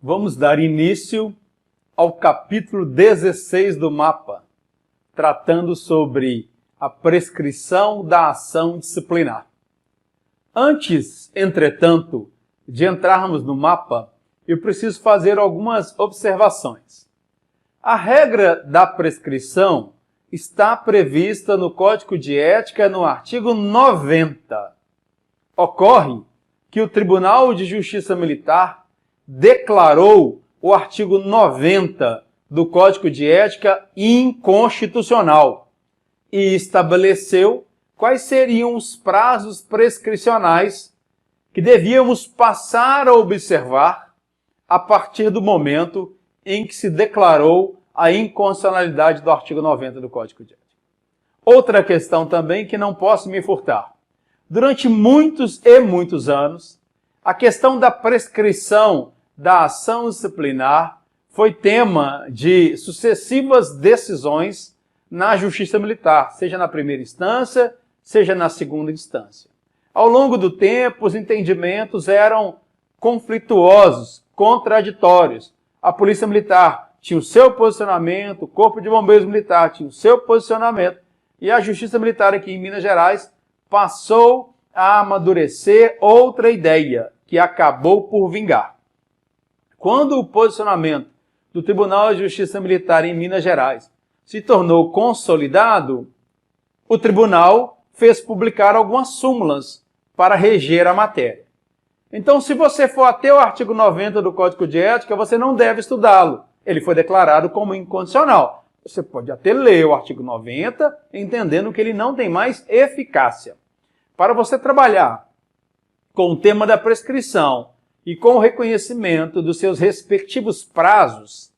Vamos dar início ao capítulo 16 do mapa, tratando sobre a prescrição da ação disciplinar. Antes, entretanto, de entrarmos no mapa, eu preciso fazer algumas observações. A regra da prescrição está prevista no Código de Ética no artigo 90. Ocorre que o Tribunal de Justiça Militar declarou o artigo 90 do Código de Ética inconstitucional e estabeleceu quais seriam os prazos prescricionais que devíamos passar a observar a partir do momento em que se declarou a inconstitucionalidade do artigo 90 do Código de Ética. Outra questão também que não posso me furtar. Durante muitos e muitos anos, a questão da prescrição da ação disciplinar foi tema de sucessivas decisões na Justiça Militar, seja na primeira instância, seja na segunda instância. Ao longo do tempo, os entendimentos eram conflituosos, contraditórios. A Polícia Militar tinha o seu posicionamento, o Corpo de Bombeiros Militar tinha o seu posicionamento, e a Justiça Militar aqui em Minas Gerais passou a amadurecer outra ideia, que acabou por vingar. Quando o posicionamento do Tribunal de Justiça Militar em Minas Gerais se tornou consolidado, o tribunal fez publicar algumas súmulas para reger a matéria. Então, se você for até o artigo 90 do Código de Ética, você não deve estudá-lo. Ele foi declarado como incondicional. Você pode até ler o artigo 90, entendendo que ele não tem mais eficácia. Para você trabalhar com o tema da prescrição e com o reconhecimento dos seus respectivos prazos,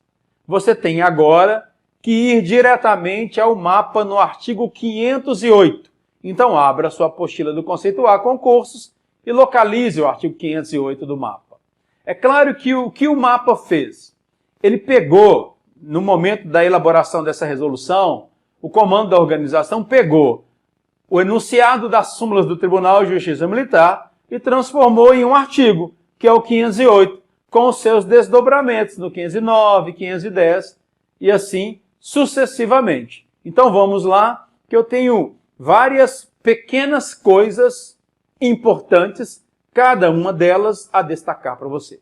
você tem agora que ir diretamente ao mapa no artigo 508. Então, abra a sua apostila do Conceito A Concursos e localize o artigo 508 do mapa. É claro que o que o mapa fez? Ele pegou, no momento da elaboração dessa resolução, o comando da organização pegou o enunciado das súmulas do Tribunal de Justiça Militar e transformou em um artigo, que é o 508, com os seus desdobramentos no 509, 510 e assim sucessivamente. Então vamos lá, que eu tenho várias pequenas coisas importantes, cada uma delas a destacar para você.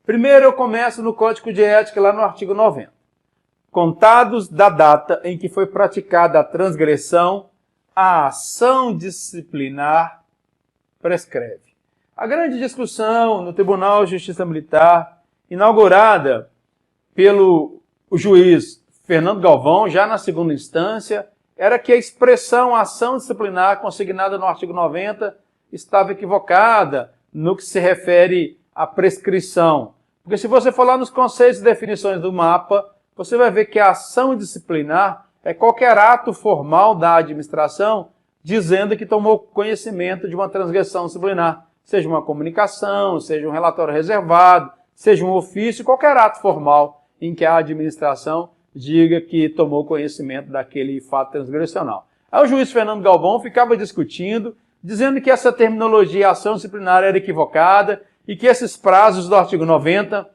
Primeiro eu começo no Código de Ética, lá no artigo 90. Contados da data em que foi praticada a transgressão, a ação disciplinar prescreve. A grande discussão no Tribunal de Justiça Militar, inaugurada pelo juiz Fernando Galvão, já na segunda instância, era que a expressão ação disciplinar consignada no artigo 90 estava equivocada no que se refere à prescrição. Porque se você for lá nos conceitos e definições do mapa, você vai ver que a ação disciplinar é qualquer ato formal da administração dizendo que tomou conhecimento de uma transgressão disciplinar, seja uma comunicação, seja um relatório reservado, seja um ofício, qualquer ato formal em que a administração diga que tomou conhecimento daquele fato transgressional. Aí o juiz Fernando Galvão ficava discutindo, dizendo que essa terminologia ação disciplinar era equivocada e que esses prazos do artigo 90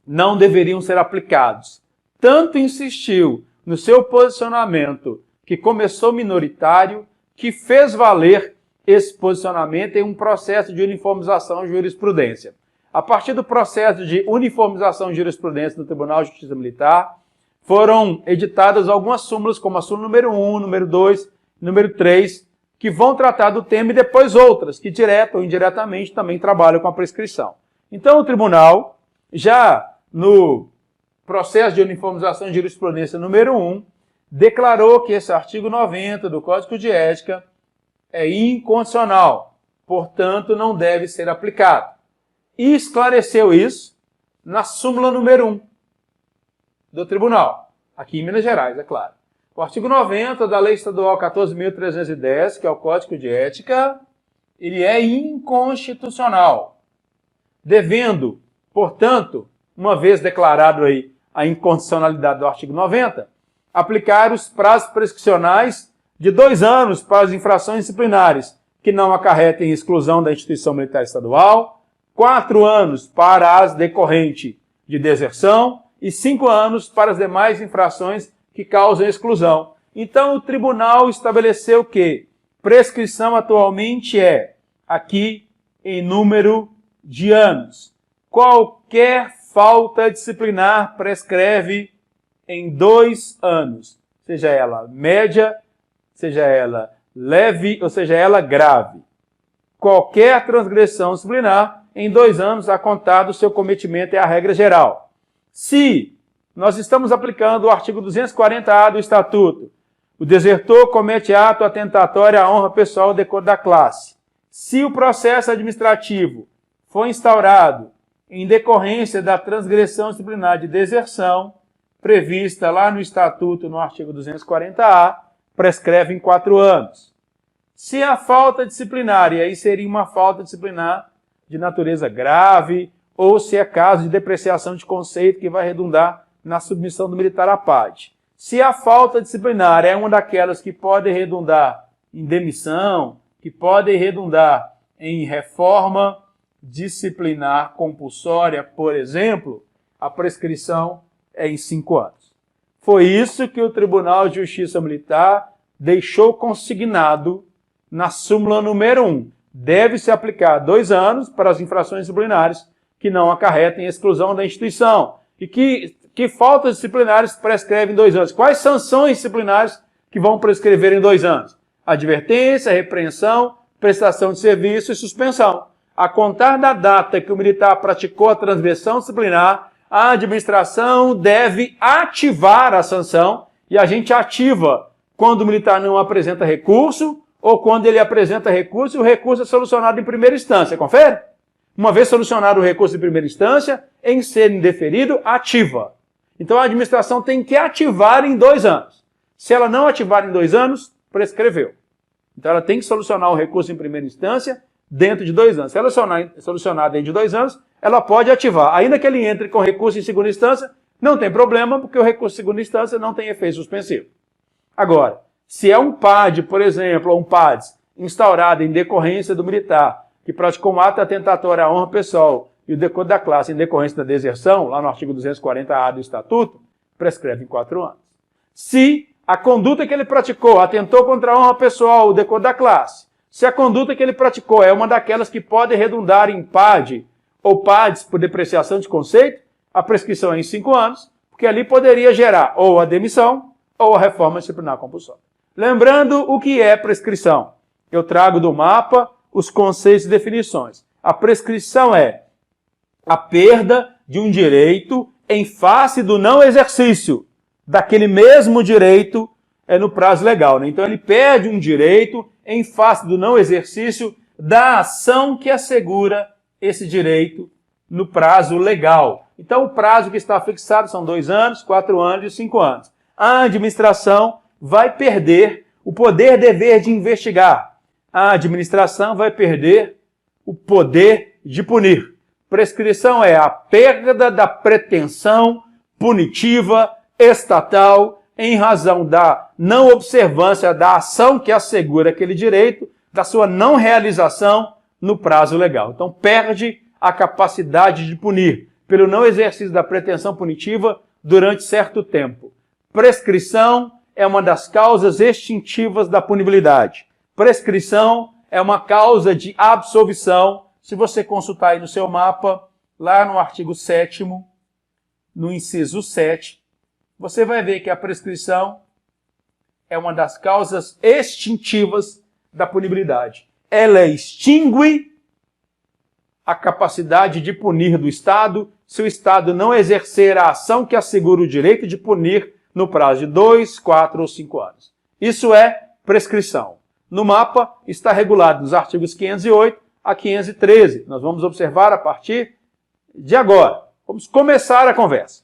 não deveriam ser aplicados. Tanto insistiu no seu posicionamento, que começou minoritário, que fez valer esse posicionamento em um processo de uniformização de jurisprudência. A partir do processo de uniformização de jurisprudência do Tribunal de Justiça Militar, foram editadas algumas súmulas, como a súmula número 1, número 2, número 3, que vão tratar do tema, e depois outras, que direta ou indiretamente também trabalham com a prescrição. Então o tribunal, já no processo de uniformização de jurisprudência número 1, declarou que esse artigo 90 do Código de Ética é incondicional, portanto não deve ser aplicado. E esclareceu isso na súmula número 1 do tribunal, aqui em Minas Gerais, é claro. O artigo 90 da Lei Estadual 14.310, que é o Código de Ética, ele é inconstitucional, devendo, portanto, uma vez declarado aí a inconstitucionalidade do artigo 90, aplicar os prazos prescricionais de 2 anos para as infrações disciplinares que não acarretem exclusão da instituição militar estadual, 4 anos para as decorrentes de deserção e 5 anos para as demais infrações que causam exclusão. Então, o tribunal estabeleceu que prescrição atualmente é, aqui, em número de anos. Qualquer falta disciplinar prescreve em 2 anos, seja ela média, seja ela leve ou seja ela grave. Qualquer transgressão disciplinar, em 2 anos, a contar do seu cometimento é a regra geral. Se nós estamos aplicando o artigo 240-A do Estatuto, o desertor comete ato atentatório à honra pessoal ou decoro da classe. Se o processo administrativo for instaurado em decorrência da transgressão disciplinar de deserção, prevista lá no Estatuto, no artigo 240-A, prescreve em 4 anos. Se a falta disciplinar, e aí seria uma falta disciplinar de natureza grave, ou se é caso de depreciação de conceito que vai redundar na submissão do militar à PAD. Se a falta disciplinar é uma daquelas que pode redundar em demissão, que podem redundar em reforma disciplinar compulsória, por exemplo, a prescrição é em 5 anos. Foi isso que o Tribunal de Justiça Militar deixou consignado na súmula número 1. Deve-se aplicar 2 anos para as infrações disciplinares que não acarretem exclusão da instituição. E que faltas disciplinares prescrevem em 2 anos? Quais sanções disciplinares que vão prescrever em 2 anos? Advertência, repreensão, prestação de serviço e suspensão. A contar da data que o militar praticou a transgressão disciplinar, a administração deve ativar a sanção, e a gente ativa quando o militar não apresenta recurso ou quando ele apresenta recurso e o recurso é solucionado em primeira instância. Confere? Uma vez solucionado o recurso em primeira instância, em ser indeferido, ativa. Então a administração tem que ativar em 2 anos. Se ela não ativar em 2 anos, prescreveu. Então ela tem que solucionar o recurso em primeira instância dentro de 2 anos. Se ela solucionar dentro de 2 anos, ela pode ativar. Ainda que ele entre com recurso em segunda instância, não tem problema, porque o recurso em segunda instância não tem efeito suspensivo. Agora, se é um PAD, por exemplo, ou um PADS, instaurado em decorrência do militar, que praticou um ato atentatório à honra pessoal e o decoro da classe em decorrência da deserção, lá no artigo 240-A do Estatuto, prescreve em 4 anos. Se a conduta que ele praticou atentou contra a honra pessoal, o decoro da classe, se a conduta que ele praticou é uma daquelas que pode redundar em PAD ou PADs por depreciação de conceito, a prescrição é em 5 anos, porque ali poderia gerar ou a demissão ou a reforma disciplinar compulsória. Lembrando o que é prescrição. Eu trago do mapa os conceitos e definições. A prescrição é a perda de um direito em face do não exercício daquele mesmo direito no prazo legal, né? Então ele perde um direito em face do não exercício da ação que assegura esse direito no prazo legal. Então o prazo que está fixado são 2 anos, 4 anos e 5 anos. A administração vai perder o poder-dever de investigar. A administração vai perder o poder de punir. Prescrição é a perda da pretensão punitiva estatal em razão da não observância da ação que assegura aquele direito, da sua não realização no prazo legal. Então perde a capacidade de punir pelo não exercício da pretensão punitiva durante certo tempo. Prescrição é uma das causas extintivas da punibilidade. Prescrição é uma causa de absolvição. Se você consultar aí no seu mapa, lá no artigo 7º, no inciso 7, você vai ver que a prescrição é uma das causas extintivas da punibilidade. Ela extingue a capacidade de punir do Estado se o Estado não exercer a ação que assegura o direito de punir no prazo de 2, 4 ou 5 anos. Isso é prescrição. No mapa está regulado nos artigos 508 a 513. Nós vamos observar a partir de agora. Vamos começar a conversa.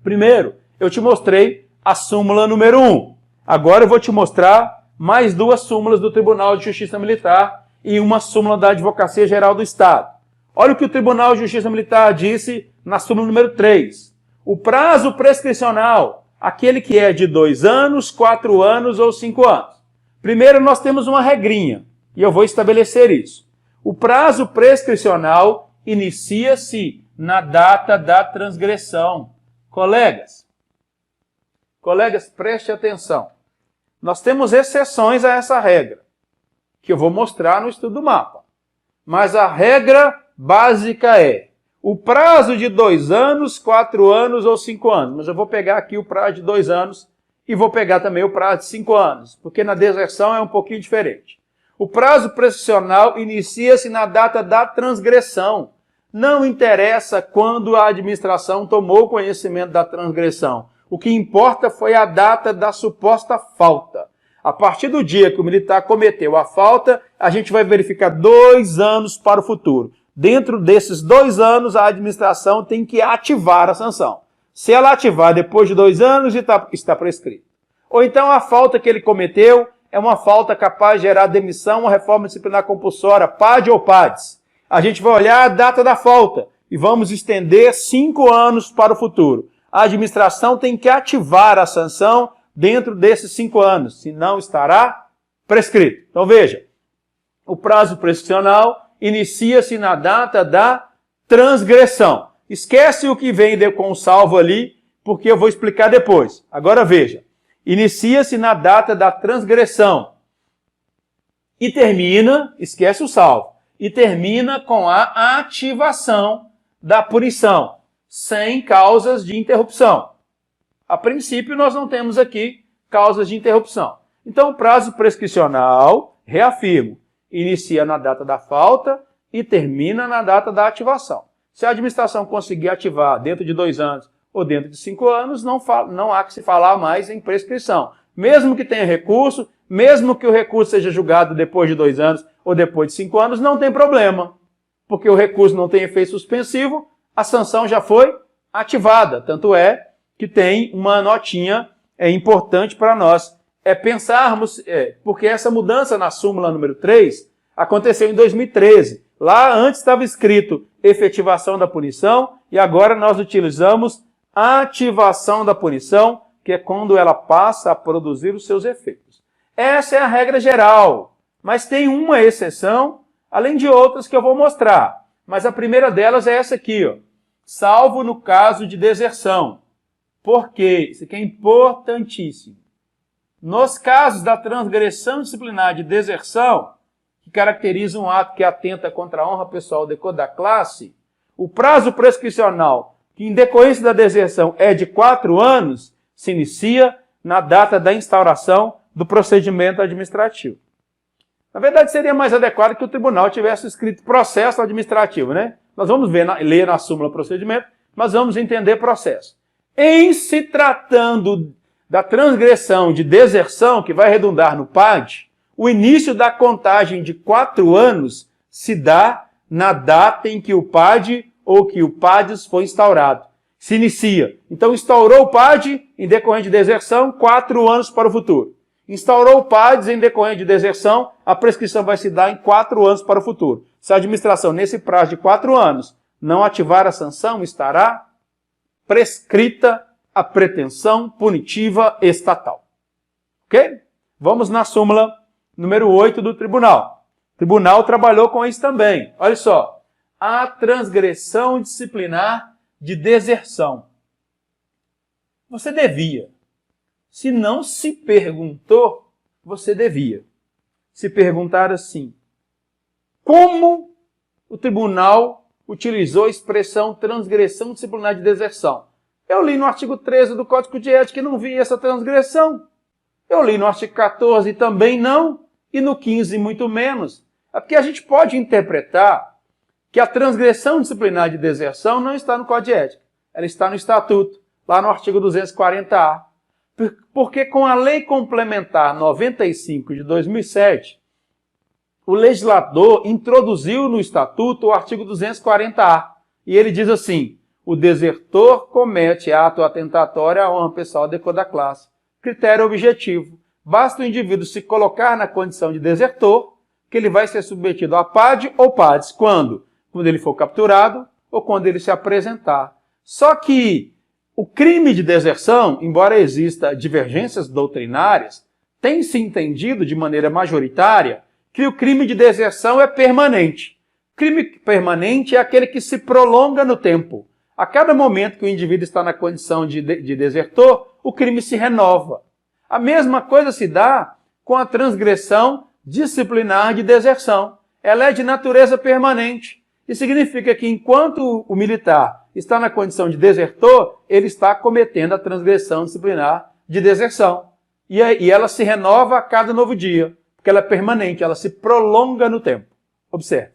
Primeiro, eu te mostrei a súmula número 1. Agora eu vou te mostrar mais 2 súmulas do Tribunal de Justiça Militar e uma súmula da Advocacia Geral do Estado. Olha o que o Tribunal de Justiça Militar disse na súmula número 3. O prazo prescricional, aquele que é de 2 anos, 4 anos ou 5 anos. Primeiro nós temos uma regrinha. E eu vou estabelecer isso. O prazo prescricional inicia-se na data da transgressão. Colegas, preste atenção. Nós temos exceções a essa regra, que eu vou mostrar no estudo do mapa. Mas a regra básica é o prazo de 2 anos, 4 anos ou 5 anos. Mas eu vou pegar aqui o prazo de 2 anos e vou pegar também o prazo de 5 anos, porque na deserção é um pouquinho diferente. O prazo prescricional inicia-se na data da transgressão. Não interessa quando a administração tomou conhecimento da transgressão. O que importa foi a data da suposta falta. A partir do dia que o militar cometeu a falta, a gente vai verificar 2 anos para o futuro. Dentro desses 2 anos, a administração tem que ativar a sanção. Se ela ativar depois de 2 anos, está prescrito. Ou então a falta que ele cometeu é uma falta capaz de gerar demissão ou reforma disciplinar compulsória, PAD ou PADs. A gente vai olhar a data da falta e vamos estender 5 anos para o futuro. A administração tem que ativar a sanção dentro desses 5 anos, senão estará prescrito. Então veja, o prazo prescricional inicia-se na data da transgressão. Esquece o que vem com o salvo ali, porque eu vou explicar depois. Agora veja, inicia-se na data da transgressão e termina, esquece o salvo, e termina com a ativação da punição, sem causas de interrupção. A princípio, nós não temos aqui causas de interrupção. Então, o prazo prescricional, reafirmo, inicia na data da falta e termina na data da ativação. Se a administração conseguir ativar dentro de 2 anos ou dentro de 5 anos, não há que se falar mais em prescrição. Mesmo que tenha recurso, mesmo que o recurso seja julgado depois de 2 anos ou depois de 5 anos, não tem problema. Porque o recurso não tem efeito suspensivo, a sanção já foi ativada. Tanto é que tem uma notinha importante para nós. Pensarmos, porque essa mudança na súmula número 3 aconteceu em 2013. Lá antes estava escrito efetivação da punição e agora nós utilizamos ativação da punição, que é quando ela passa a produzir os seus efeitos. Essa é a regra geral, mas tem uma exceção, além de outras que eu vou mostrar. Mas a primeira delas é essa aqui, ó. Salvo no caso de deserção. Por quê? Isso aqui é importantíssimo. Nos casos da transgressão disciplinar de deserção, que caracteriza um ato que atenta contra a honra pessoal ou decoro da classe, o prazo prescricional, que em decorrência da deserção é de 4 anos, se inicia na data da instauração do procedimento administrativo. Na verdade, seria mais adequado que o tribunal tivesse escrito processo administrativo, né? Nós vamos ler na súmula procedimento, mas vamos entender processo. Em se tratando da transgressão de deserção, que vai redundar no PAD, o início da contagem de 4 anos se dá na data em que o PAD ou que o PADES foi instaurado. Se inicia. Então, instaurou o PAD em decorrente de deserção, 4 anos para o futuro. Instaurou o PADES em decorrente de deserção, a prescrição vai se dar em 4 anos para o futuro. Se a administração, nesse prazo de 4 anos, não ativar a sanção, estará prescrita a pretensão punitiva estatal. Ok? Vamos na súmula número 8 do tribunal. O tribunal trabalhou com isso também. Olha só. A transgressão disciplinar de deserção. Você devia. Se não se perguntou, você devia. Se perguntar assim: como o tribunal utilizou a expressão transgressão disciplinar de deserção? Eu li no artigo 13 do Código de Ética e não vi essa transgressão. Eu li no artigo 14 também não, e no 15 muito menos. É porque a gente pode interpretar que a transgressão disciplinar de deserção não está no Código de Ética. Ela está no Estatuto, lá no artigo 240-A. Porque com a Lei Complementar 95 de 2007, o legislador introduziu no Estatuto o artigo 240-A. E ele diz assim: o desertor comete ato atentatório à honra pessoal ou decoro da classe. Critério objetivo. Basta o indivíduo se colocar na condição de desertor, que ele vai ser submetido a PAD ou PADs. Quando? Quando ele for capturado ou quando ele se apresentar. Só que o crime de deserção, embora exista divergências doutrinárias, tem se entendido de maneira majoritária que o crime de deserção é permanente. Crime permanente é aquele que se prolonga no tempo. A cada momento que o indivíduo está na condição de desertor, o crime se renova. A mesma coisa se dá com a transgressão disciplinar de deserção. Ela é de natureza permanente. Isso significa que enquanto o militar está na condição de desertor, ele está cometendo a transgressão disciplinar de deserção. E ela se renova a cada novo dia, porque ela é permanente, ela se prolonga no tempo. Observe.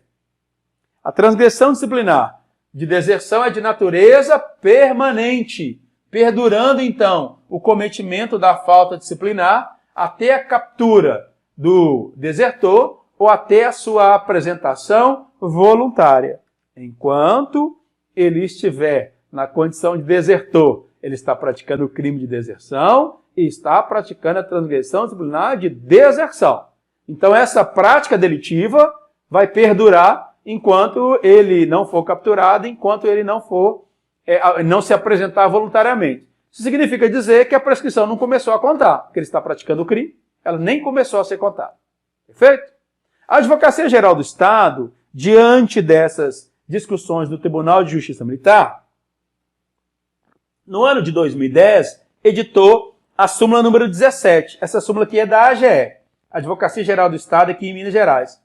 A transgressão disciplinar de deserção é de natureza permanente, perdurando, então, o cometimento da falta disciplinar até a captura do desertor ou até a sua apresentação voluntária. Enquanto ele estiver na condição de desertor, ele está praticando o crime de deserção e está praticando a transgressão disciplinar de deserção. Então, essa prática delitiva vai perdurar enquanto ele não for capturado, enquanto ele não se apresentar voluntariamente. Isso significa dizer que a prescrição não começou a contar, porque ele está praticando o crime, ela nem começou a ser contada. Perfeito? A Advocacia Geral do Estado, diante dessas discussões do Tribunal de Justiça Militar, no ano de 2010, editou a súmula número 17. Essa súmula aqui é da AGE, Advocacia Geral do Estado, aqui em Minas Gerais.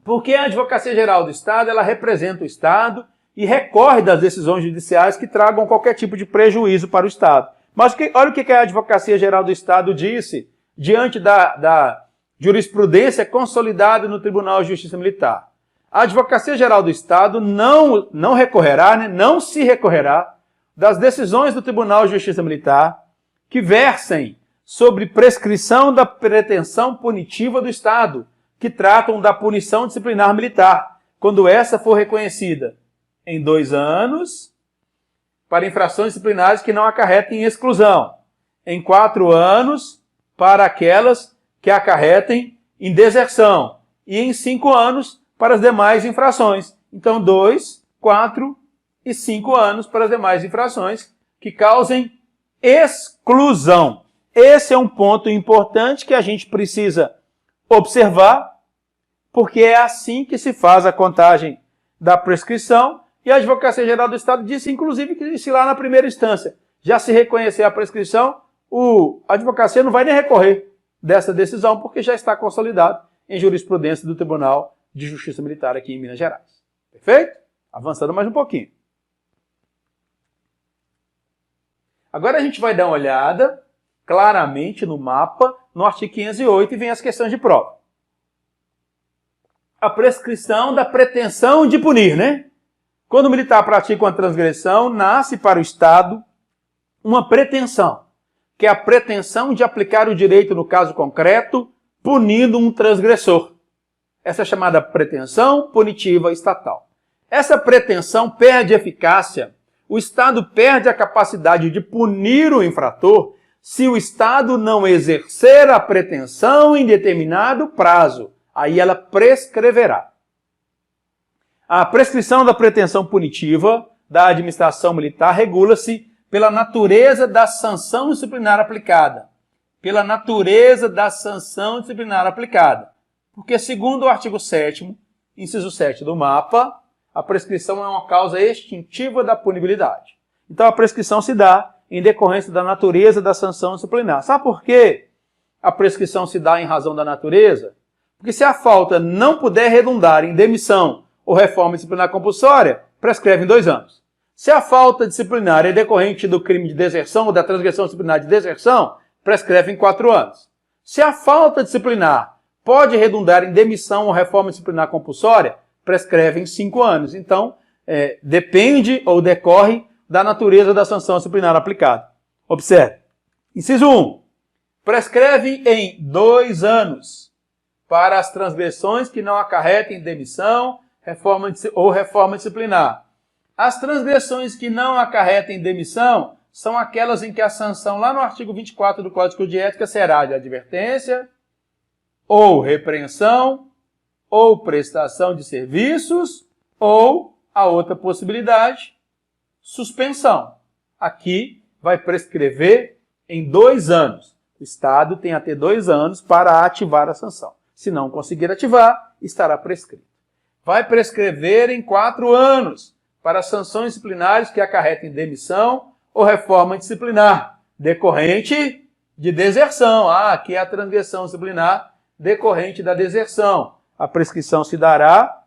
Porque a Advocacia Geral do Estado, ela representa o Estado e recorre das decisões judiciais que tragam qualquer tipo de prejuízo para o Estado. Mas olha o que a Advocacia Geral do Estado disse diante da jurisprudência consolidada no Tribunal de Justiça Militar. A Advocacia Geral do Estado não recorrerá, né, não se recorrerá das decisões do Tribunal de Justiça Militar que versem sobre prescrição da pretensão punitiva do Estado, que tratam da punição disciplinar militar, quando essa for reconhecida em 2 anos, para infrações disciplinares que não acarretem exclusão, em 4 anos, para aquelas que acarretem em deserção, e em 5 anos para as demais infrações. Então, 2, 4 e 5 anos para as demais infrações que causem exclusão. Esse é um ponto importante que a gente precisa observar, porque é assim que se faz a contagem da prescrição, e a Advocacia Geral do Estado disse, inclusive, que se lá na primeira instância já se reconhecer a prescrição, a advocacia não vai nem recorrer dessa decisão, porque já está consolidado em jurisprudência do Tribunal de Justiça Militar aqui em Minas Gerais. Perfeito? Avançando mais um pouquinho. Agora a gente vai dar uma olhada claramente no mapa, no artigo 508, e vem as questões de prova. A prescrição da pretensão de punir, né? Quando o militar pratica uma transgressão, nasce para o Estado uma pretensão, que é a pretensão de aplicar o direito no caso concreto, punindo um transgressor. Essa é chamada pretensão punitiva estatal. Essa pretensão perde eficácia, o Estado perde a capacidade de punir o infrator se o Estado não exercer a pretensão em determinado prazo. Aí ela prescreverá. A prescrição da pretensão punitiva da administração militar regula-se pela natureza da sanção disciplinar aplicada. Pela natureza da sanção disciplinar aplicada. Porque, segundo o artigo 7º, inciso 7 do mapa, a prescrição é uma causa extintiva da punibilidade. Então, a prescrição se dá em decorrência da natureza da sanção disciplinar. Sabe por quê a prescrição se dá em razão da natureza? Porque se a falta não puder redundar em demissão ou reforma disciplinar compulsória, prescreve em 2 anos. Se a falta disciplinar é decorrente do crime de deserção ou da transgressão disciplinar de deserção, prescreve em 4 anos. Se a falta disciplinar pode redundar em demissão ou reforma disciplinar compulsória, prescreve em 5 anos. Então, depende ou decorre da natureza da sanção disciplinar aplicada. Observe. Inciso 1. Prescreve em 2 anos para as transgressões que não acarretem demissão ou reforma disciplinar. As transgressões que não acarretem demissão são aquelas em que a sanção, lá no artigo 24 do Código de Ética, será de advertência, ou repreensão, ou prestação de serviços, ou, a outra possibilidade, suspensão. Aqui vai prescrever em 2 anos. O Estado tem até 2 anos para ativar a sanção. Se não conseguir ativar, estará prescrito. Vai prescrever em 4 anos para sanções disciplinares que acarretem demissão ou reforma disciplinar, decorrente de deserção. Aqui é a transgressão disciplinar decorrente da deserção. A prescrição se dará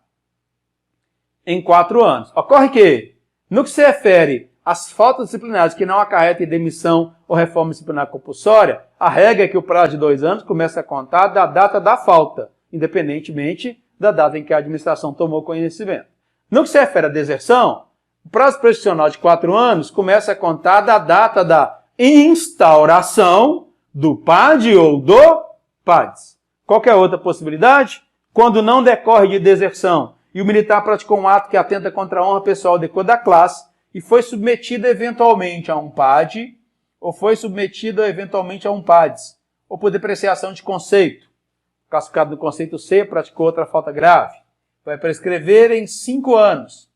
em 4 anos. Ocorre que, no que se refere às faltas disciplinares que não acarretem demissão ou reforma disciplinar compulsória, a regra é que o prazo de 2 anos começa a contar da data da falta, independentemente da data em que a administração tomou conhecimento. No que se refere à deserção, o prazo prescricional de 4 anos começa a contar da data da instauração do PAD ou do PADS. Qualquer outra possibilidade? Quando não decorre de deserção e o militar praticou um ato que atenta contra a honra pessoal ou decoro da classe e foi submetido eventualmente a um PAD ou foi submetido eventualmente a um PADS, ou por depreciação de conceito, classificado no conceito C, praticou outra falta grave, vai prescrever em 5 anos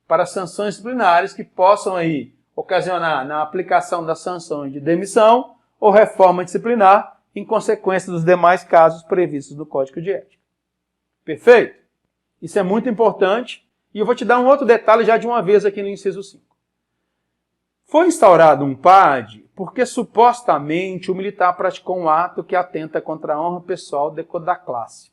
para sanções disciplinares que possam aí ocasionar na aplicação das sanções de demissão ou reforma disciplinar em consequência dos demais casos previstos no Código de Ética. Perfeito? Isso é muito importante e eu vou te dar um outro detalhe já de uma vez aqui no inciso 5. Foi instaurado um PAD porque supostamente o militar praticou um ato que atenta contra a honra pessoal decoro da classe.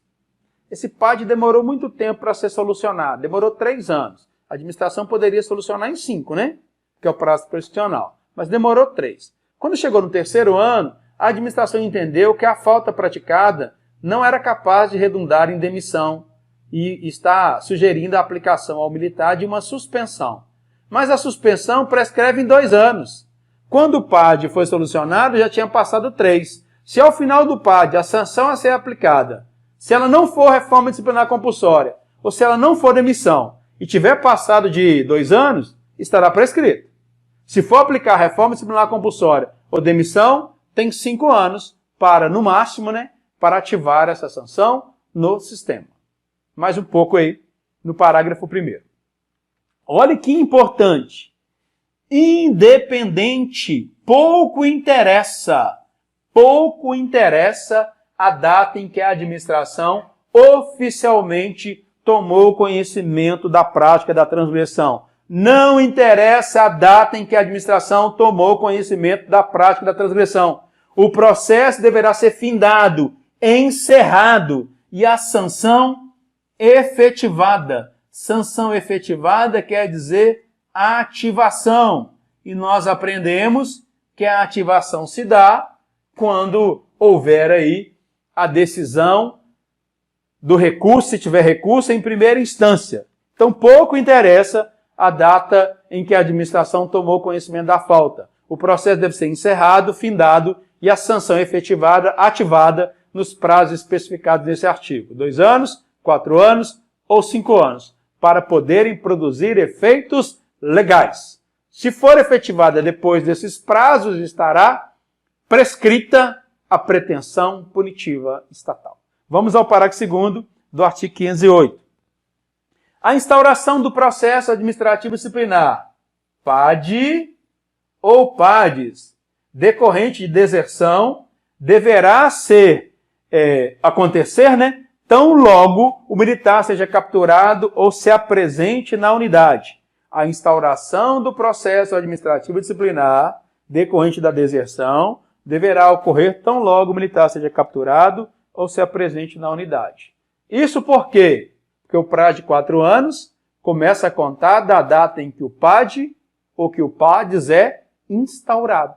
Esse PAD demorou muito tempo para ser solucionado, demorou 3 anos. A administração poderia solucionar em 5, né? Que é o prazo prescricional, mas demorou 3. Quando chegou no 3º ano, a administração entendeu que a falta praticada não era capaz de redundar em demissão e está sugerindo a aplicação ao militar de uma suspensão. Mas a suspensão prescreve em 2 anos. Quando o PAD foi solucionado, já tinha passado 3. Se ao final do PAD a sanção a ser aplicada, se ela não for reforma disciplinar compulsória, ou se ela não for demissão, e tiver passado de 2 anos, estará prescrito. Se for aplicar reforma disciplinar compulsória ou demissão, tem 5 anos para, no máximo, para ativar essa sanção no sistema. Mais um pouco aí no parágrafo 1º. Olha que importante. Independente, pouco interessa a data em que a administração oficialmente tomou conhecimento da prática da transgressão. Não interessa a data em que a administração tomou conhecimento da prática da transgressão. O processo deverá ser findado, encerrado e a sanção efetivada. Sanção efetivada quer dizer ativação. E nós aprendemos que a ativação se dá quando houver aí a decisão do recurso, se tiver recurso, em primeira instância. Então, pouco interessa a data em que a administração tomou conhecimento da falta. O processo deve ser encerrado, findado e a sanção efetivada, ativada nos prazos especificados nesse artigo. 2 anos, 4 anos ou 5 anos, para poderem produzir efeitos legais. Se for efetivada depois desses prazos, estará prescrita a pretensão punitiva estatal. Vamos ao parágrafo 2º do artigo 508. A instauração do processo administrativo disciplinar, PAD ou PADs, decorrente de deserção, deverá acontecer, tão logo o militar seja capturado ou se apresente na unidade. A instauração do processo administrativo disciplinar, decorrente da deserção, deverá ocorrer tão logo o militar seja capturado ou se apresente na unidade. Isso por quê? Porque o prazo de 4 anos começa a contar da data em que o PAD ou que o PADs é instaurado.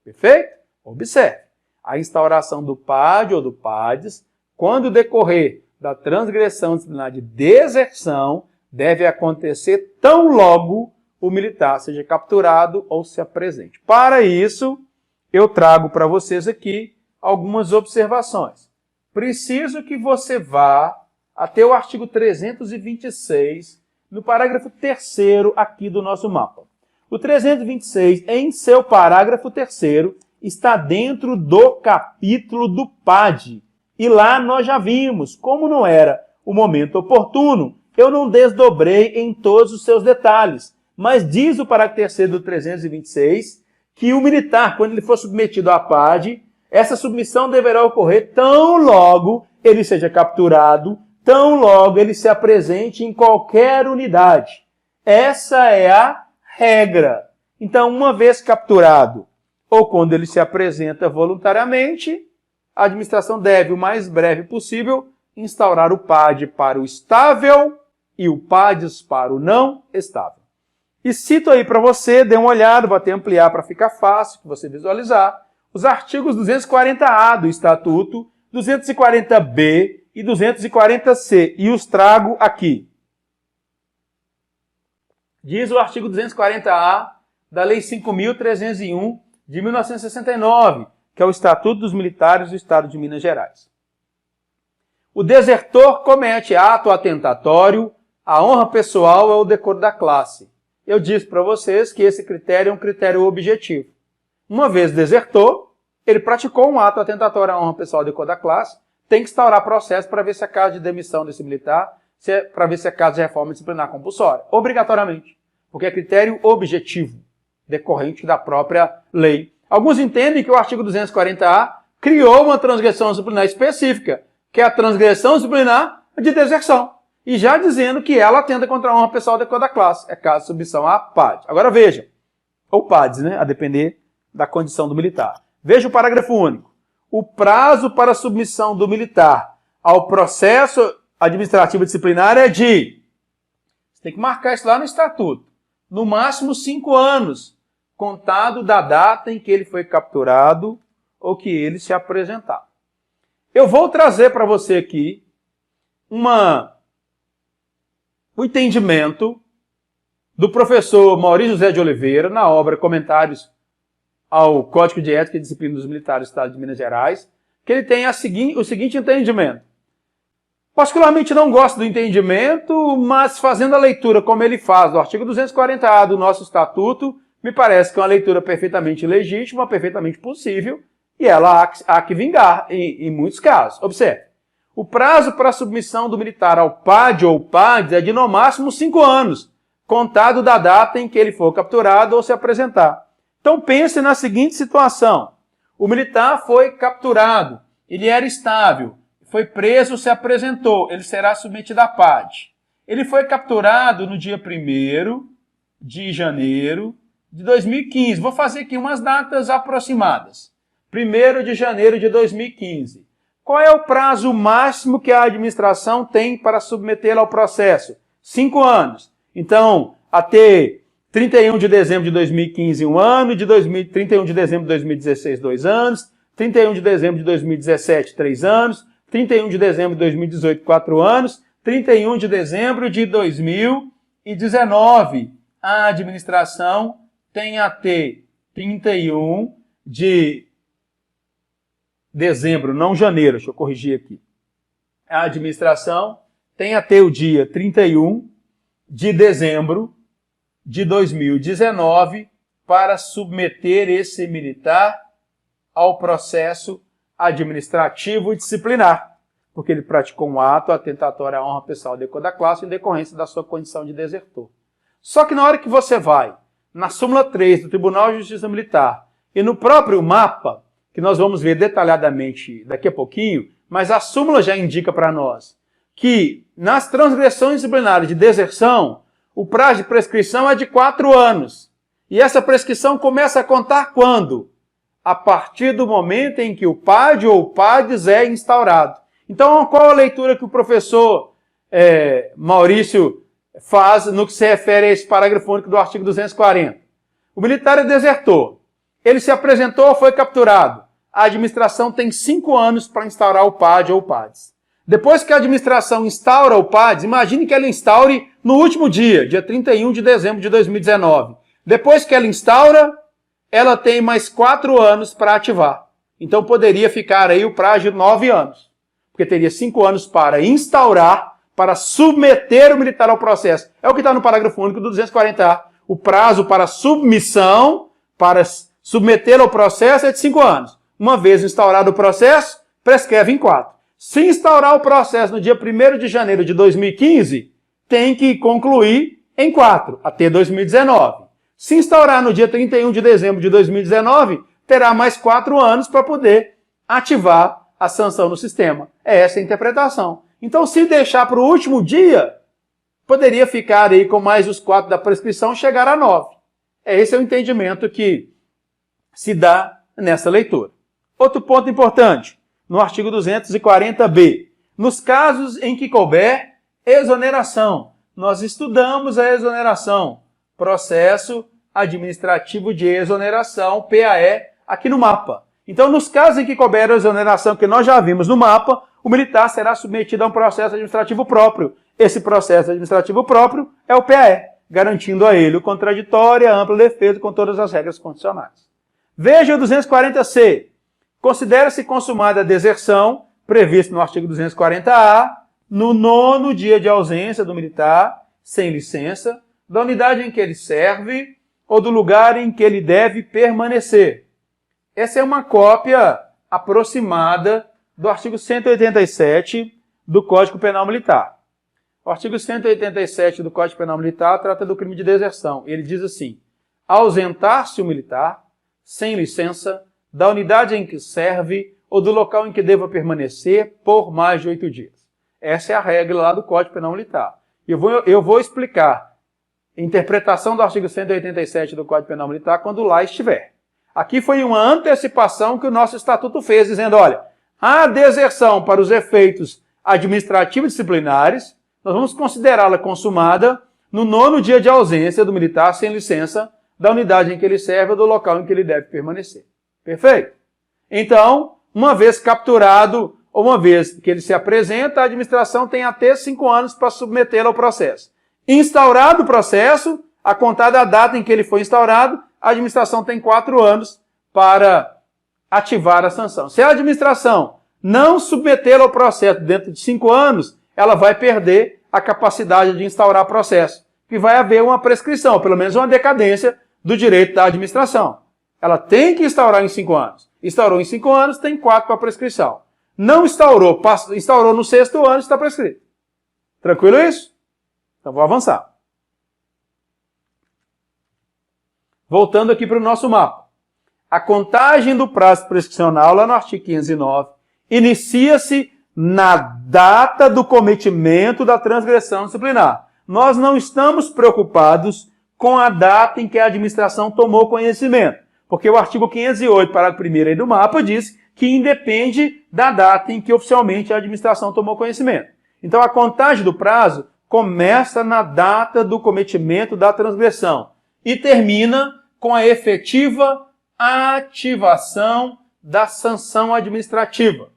Perfeito? Observe. A instauração do PAD ou do PADs, quando decorrer da transgressão disciplinar de deserção, deve acontecer tão logo o militar seja capturado ou se apresente. Para isso, eu trago para vocês aqui algumas observações. Preciso que você vá até o artigo 326, no parágrafo 3º aqui do nosso mapa. O 326, em seu parágrafo 3º, está dentro do capítulo do PAD. E lá nós já vimos, como não era o momento oportuno, eu não desdobrei em todos os seus detalhes. Mas diz o parágrafo 3º do 326 que o militar, quando ele for submetido à PAD, Essa submissão deverá ocorrer tão logo ele seja capturado, tão logo ele se apresente em qualquer unidade. Essa é a regra. Então, uma vez capturado, ou quando ele se apresenta voluntariamente, a administração deve, o mais breve possível, instaurar o PAD para o estável e o PADES para o não estável. E cito aí para você, dê uma olhada, vou até ampliar para ficar fácil de você visualizar, os artigos 240A do Estatuto, 240B e 240C, e os trago aqui. Diz o artigo 240A da Lei 5.301 de 1969, que é o Estatuto dos Militares do Estado de Minas Gerais. O desertor comete ato atentatório à honra pessoal ou ao decoro da classe. Eu disse para vocês que esse critério é um critério objetivo. Uma vez desertor, ele praticou um ato atentatório à honra pessoal ou ao decoro da classe, tem que instaurar processo para ver se é caso de demissão desse militar, para ver se é caso de reforma disciplinar compulsória. Obrigatoriamente. Porque é critério objetivo, decorrente da própria lei. Alguns entendem que o artigo 240A criou uma transgressão disciplinar específica, que é a transgressão disciplinar de deserção. E já dizendo que ela atenta contra a honra pessoal decor da classe. É caso de submissão a PAD. Agora veja, ou PADs, né? A depender da condição do militar. Veja o parágrafo único. O prazo para submissão do militar ao processo administrativo disciplinar é de... Você tem que marcar isso lá no Estatuto. No máximo 5 anos, contado da data em que ele foi capturado ou que ele se apresentar. Eu vou trazer para você aqui o entendimento do professor Maurício José de Oliveira, na obra Comentários ao Código de Ética e Disciplina dos Militares do Estado de Minas Gerais, que ele tem o seguinte entendimento. Particularmente não gosto do entendimento, mas fazendo a leitura como ele faz do artigo 240A do nosso Estatuto, me parece que é uma leitura perfeitamente legítima, perfeitamente possível, e ela há que vingar em muitos casos. Observe, o prazo para a submissão do militar ao PAD ou PADES é de no máximo 5 anos, contado da data em que ele for capturado ou se apresentar. Então pense na seguinte situação. O militar foi capturado, ele era estável, foi preso, se apresentou, ele será submetido a PAD. Ele foi capturado no dia 1º de janeiro de 2015. Vou fazer aqui umas datas aproximadas. 1º de janeiro de 2015. Qual é o prazo máximo que a administração tem para submetê-lo ao processo? 5 anos. Então, até 31 de dezembro de 2015, 1 ano, 31 de dezembro de 2016, 2 anos, 31 de dezembro de 2017, 3 anos, 31 de dezembro de 2018, 4 anos, 31 de dezembro de 2019. A administração tem até 31 de dezembro, não janeiro, deixa eu corrigir aqui. A administração tem até o dia 31 de dezembro de 2019 para submeter esse militar ao processo administrativo e disciplinar, porque ele praticou um ato atentatório à honra pessoal e decor da classe em decorrência da sua condição de desertor. Só que na hora que você vai na súmula 3 do Tribunal de Justiça Militar e no próprio mapa, que nós vamos ver detalhadamente daqui a pouquinho, mas a súmula já indica para nós que nas transgressões disciplinares de deserção, o prazo de prescrição é de 4 anos. E essa prescrição começa a contar quando? A partir do momento em que o PAD ou PADES é instaurado. Então, qual a leitura que o professor Maurício faz no que se refere a esse parágrafo único do artigo 240? O militar é desertor. Ele se apresentou ou foi capturado. A administração tem 5 anos para instaurar o PAD ou PADES. Depois que a administração instaura o PADES, imagine que ela instaure no último dia 31 de dezembro de 2019. Depois que ela instaura, ela tem mais 4 anos para ativar. Então poderia ficar aí o prazo de 9 anos. Porque teria 5 anos para instaurar, para submeter o militar ao processo. É o que está no parágrafo único do 240A. O prazo para submissão, para submeter ao processo é de 5 anos. Uma vez instaurado o processo, prescreve em 4. Se instaurar o processo no dia 1º de janeiro de 2015, tem que concluir em 4, até 2019. Se instaurar no dia 31 de dezembro de 2019, terá mais 4 anos para poder ativar a sanção no sistema. É essa a interpretação. Então, se deixar para o último dia, poderia ficar aí com mais os 4 da prescrição, chegar a 9. Esse é o entendimento que se dá nessa leitura. Outro ponto importante, no artigo 240b. Nos casos em que couber exoneração, nós estudamos a exoneração, processo administrativo de exoneração, PAE, aqui no mapa. Então, nos casos em que couber a exoneração que nós já vimos no mapa, o militar será submetido a um processo administrativo próprio. Esse processo administrativo próprio é o PAE, garantindo a ele o contraditório, a ampla defesa com todas as regras constitucionais. Veja o 240C. Considera-se consumada a deserção, prevista no artigo 240A, no 9º dia de ausência do militar, sem licença, da unidade em que ele serve ou do lugar em que ele deve permanecer. Essa é uma cópia aproximada do artigo 187 do Código Penal Militar. O artigo 187 do Código Penal Militar trata do crime de deserção. Ele diz assim: ausentar-se o militar, sem licença, da unidade em que serve ou do local em que deva permanecer por mais de 8 dias. Essa é a regra lá do Código Penal Militar. Eu vou explicar a interpretação do artigo 187 do Código Penal Militar quando lá estiver. Aqui foi uma antecipação que o nosso Estatuto fez, dizendo, olha, a deserção para os efeitos administrativos disciplinares, nós vamos considerá-la consumada no 9º dia de ausência do militar sem licença da unidade em que ele serve ou do local em que ele deve permanecer. Perfeito? Então, uma vez capturado, ou uma vez que ele se apresenta, a administração tem até 5 anos para submetê-lo ao processo. Instaurado o processo, a contar da data em que ele foi instaurado, a administração tem 4 anos para ativar a sanção. Se a administração não submetê-lo ao processo dentro de 5 anos, ela vai perder a capacidade de instaurar o processo. E vai haver uma prescrição, pelo menos uma decadência do direito da administração. Ela tem que instaurar em 5 anos. Instaurou em 5 anos, tem 4 para prescrição. Não instaurou, instaurou no 6º ano, está prescrito. Tranquilo isso? Então vou avançar. Voltando aqui para o nosso mapa. A contagem do prazo prescricional, lá no artigo 509, inicia-se na data do cometimento da transgressão disciplinar. Nós não estamos preocupados com a data em que a administração tomou conhecimento, porque o artigo 508, parágrafo 1º aí do mapa, diz que independe da data em que oficialmente a administração tomou conhecimento. Então, a contagem do prazo começa na data do cometimento da transgressão e termina com a efetiva ativação da sanção administrativa.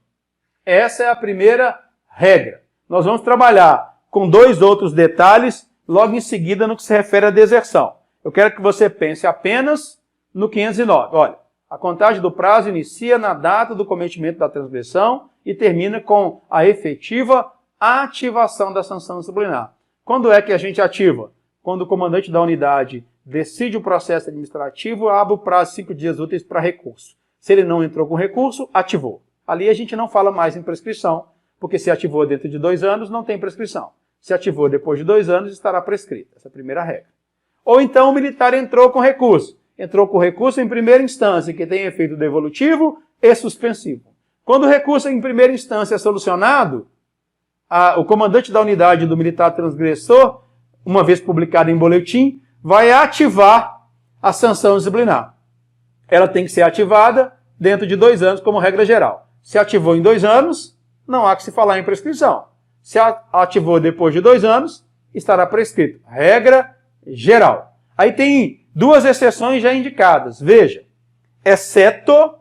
Essa é a primeira regra. Nós vamos trabalhar com 2 outros detalhes logo em seguida no que se refere à deserção. Eu quero que você pense apenas no 509. Olha, a contagem do prazo inicia na data do cometimento da transgressão e termina com a efetiva ativação da sanção disciplinar. Quando é que a gente ativa? Quando o comandante da unidade decide o processo administrativo, abre o prazo de 5 dias úteis para recurso. Se ele não entrou com recurso, ativou. Ali a gente não fala mais em prescrição, porque se ativou dentro de 2 anos, não tem prescrição. Se ativou depois de 2 anos, estará prescrita. Essa é a primeira regra. Ou então o militar entrou com recurso. Entrou com recurso em primeira instância, que tem efeito devolutivo e suspensivo. Quando o recurso em primeira instância é solucionado, o comandante da unidade do militar transgressor, uma vez publicado em boletim, vai ativar a sanção disciplinar. Ela tem que ser ativada dentro de 2 anos, como regra geral. Se ativou em 2 anos, não há que se falar em prescrição. Se ativou depois de 2 anos, estará prescrito. Regra geral. Aí tem 2 exceções já indicadas. Veja, exceto,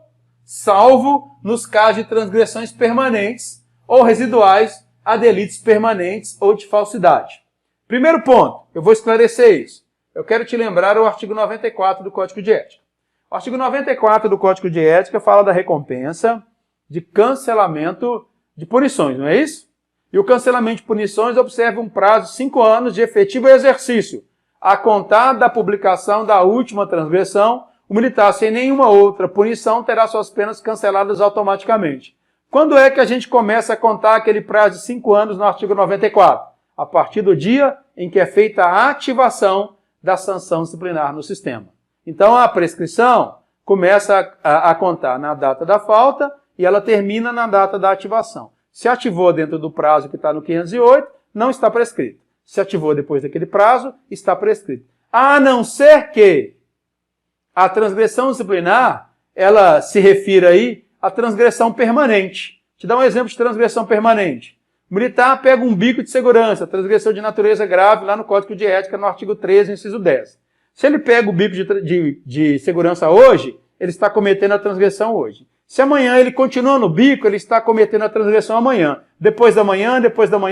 salvo nos casos de transgressões permanentes ou residuais a delitos permanentes ou de falsidade. Primeiro ponto, eu vou esclarecer isso. Eu quero te lembrar o artigo 94 do Código de Ética. O artigo 94 do Código de Ética fala da recompensa de cancelamento de punições, não é isso? E o cancelamento de punições observa um prazo de 5 anos de efetivo exercício, a contar da publicação da última transgressão. O militar, sem nenhuma outra punição, terá suas penas canceladas automaticamente. Quando é que a gente começa a contar aquele prazo de 5 anos no artigo 94? A partir do dia em que é feita a ativação da sanção disciplinar no sistema. Então, a prescrição começa a contar na data da falta e ela termina na data da ativação. Se ativou dentro do prazo que está no 508, não está prescrito. Se ativou depois daquele prazo, está prescrito. A não ser que a transgressão disciplinar, ela se refira aí à transgressão permanente. Te dá um exemplo de transgressão permanente. O militar pega um bico de segurança, transgressão de natureza grave, lá no Código de Ética, no artigo 13, inciso 10. Se ele pega o bico de segurança hoje, ele está cometendo a transgressão hoje. Se amanhã ele continua no bico, ele está cometendo a transgressão amanhã. Depois da manhã,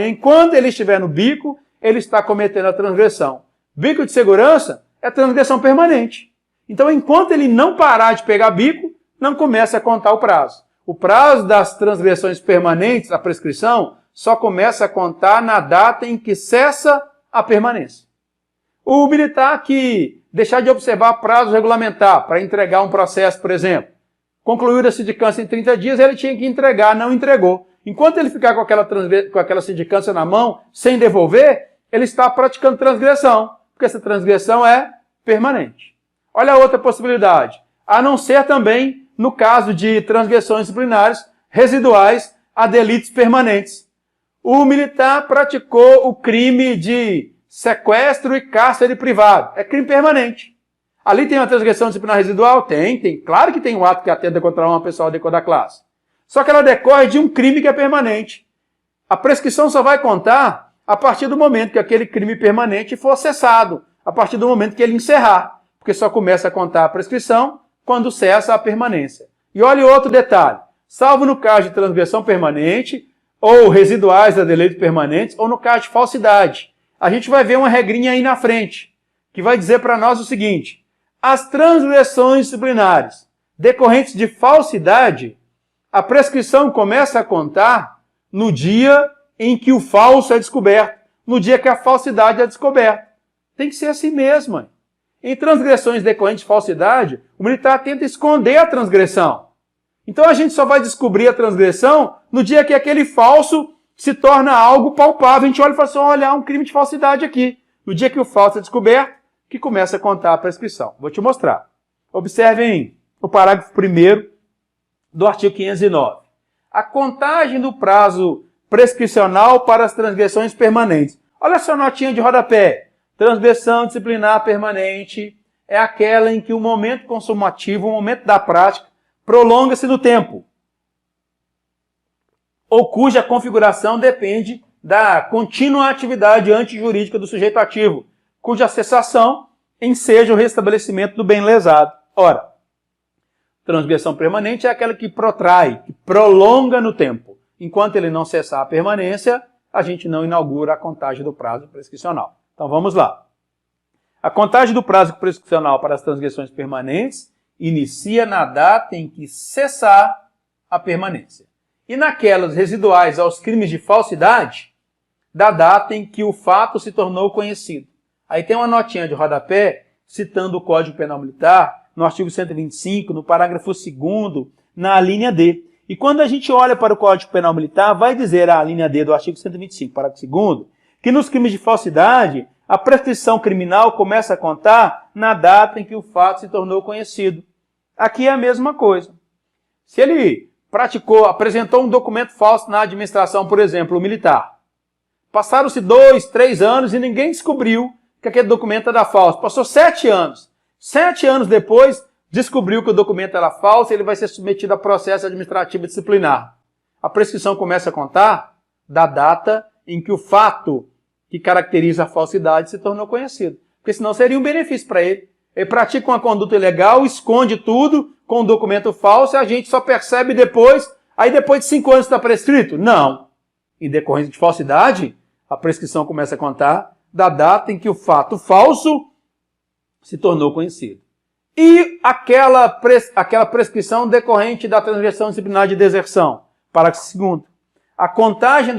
enquanto ele estiver no bico, ele está cometendo a transgressão. Bico de segurança é transgressão permanente. Então, enquanto ele não parar de pegar bico, não começa a contar o prazo. O prazo das transgressões permanentes, a prescrição, só começa a contar na data em que cessa a permanência. O militar que deixar de observar prazo regulamentar para entregar um processo, por exemplo, concluiu a sindicância em 30 dias, ele tinha que entregar, não entregou. Enquanto ele ficar com aquela sindicância na mão, sem devolver, ele está praticando transgressão, porque essa transgressão é permanente. Olha a outra possibilidade. A não ser também no caso de transgressões disciplinares residuais a delitos permanentes. O militar praticou o crime de sequestro e cárcere privado. É crime permanente. Ali tem uma transgressão disciplinar residual? Tem. Claro que tem um ato que atenta contra uma pessoa decor da classe. Só que ela decorre de um crime que é permanente. A prescrição só vai contar a partir do momento que aquele crime permanente for cessado. A partir do momento que ele encerrar. Porque só começa a contar a prescrição quando cessa a permanência. E olha outro detalhe. Salvo no caso de transgressão permanente, ou residuais a delitos permanentes, ou no caso de falsidade. A gente vai ver uma regrinha aí na frente, que vai dizer para nós o seguinte: as transgressões disciplinares decorrentes de falsidade, a prescrição começa a contar no dia em que o falso é descoberto, no dia que a falsidade é descoberta. Tem que ser assim mesmo. Hein? Em transgressões decorrentes de falsidade, o militar tenta esconder a transgressão. Então a gente só vai descobrir a transgressão no dia que aquele falso se torna algo palpável. A gente olha e fala assim, olha, há um crime de falsidade aqui. No dia que o falso é descoberto, que começa a contar a prescrição. Vou te mostrar. Observem o parágrafo 1º do artigo 509. A contagem do prazo prescricional para as transgressões permanentes. Olha essa notinha de rodapé. Transgressão disciplinar permanente é aquela em que o momento consumativo, o momento da prática, prolonga-se no tempo, ou cuja configuração depende da contínua atividade antijurídica do sujeito ativo, cuja cessação enseja o restabelecimento do bem lesado. Ora, transgressão permanente é aquela que protrai, que prolonga no tempo. Enquanto ele não cessar a permanência, a gente não inaugura a contagem do prazo prescricional. Então vamos lá. A contagem do prazo prescricional para as transgressões permanentes inicia na data em que cessar a permanência. E naquelas residuais aos crimes de falsidade, da data em que o fato se tornou conhecido. Aí tem uma notinha de rodapé citando o Código Penal Militar, no artigo 125, no parágrafo 2º, na linha D. E quando a gente olha para o Código Penal Militar, vai dizer a linha D do artigo 125, parágrafo 2º, que nos crimes de falsidade, a prescrição criminal começa a contar na data em que o fato se tornou conhecido. Aqui é a mesma coisa. Se ele apresentou um documento falso na administração, por exemplo, o militar, passaram-se 2, 3 anos e ninguém descobriu que aquele documento era falso. Passou 7 anos. 7 anos depois, descobriu que o documento era falso e ele vai ser submetido a processo administrativo disciplinar. A prescrição começa a contar da data em que o fato que caracteriza a falsidade se tornou conhecido. Porque senão seria um benefício para ele. Ele pratica uma conduta ilegal, esconde tudo com um documento falso e a gente só percebe depois. Aí depois de 5 anos está prescrito? Não. Em decorrência de falsidade, a prescrição começa a contar da data em que o fato falso se tornou conhecido. E aquela prescrição decorrente da transgressão disciplinar de deserção. Parágrafo 2º. A contagem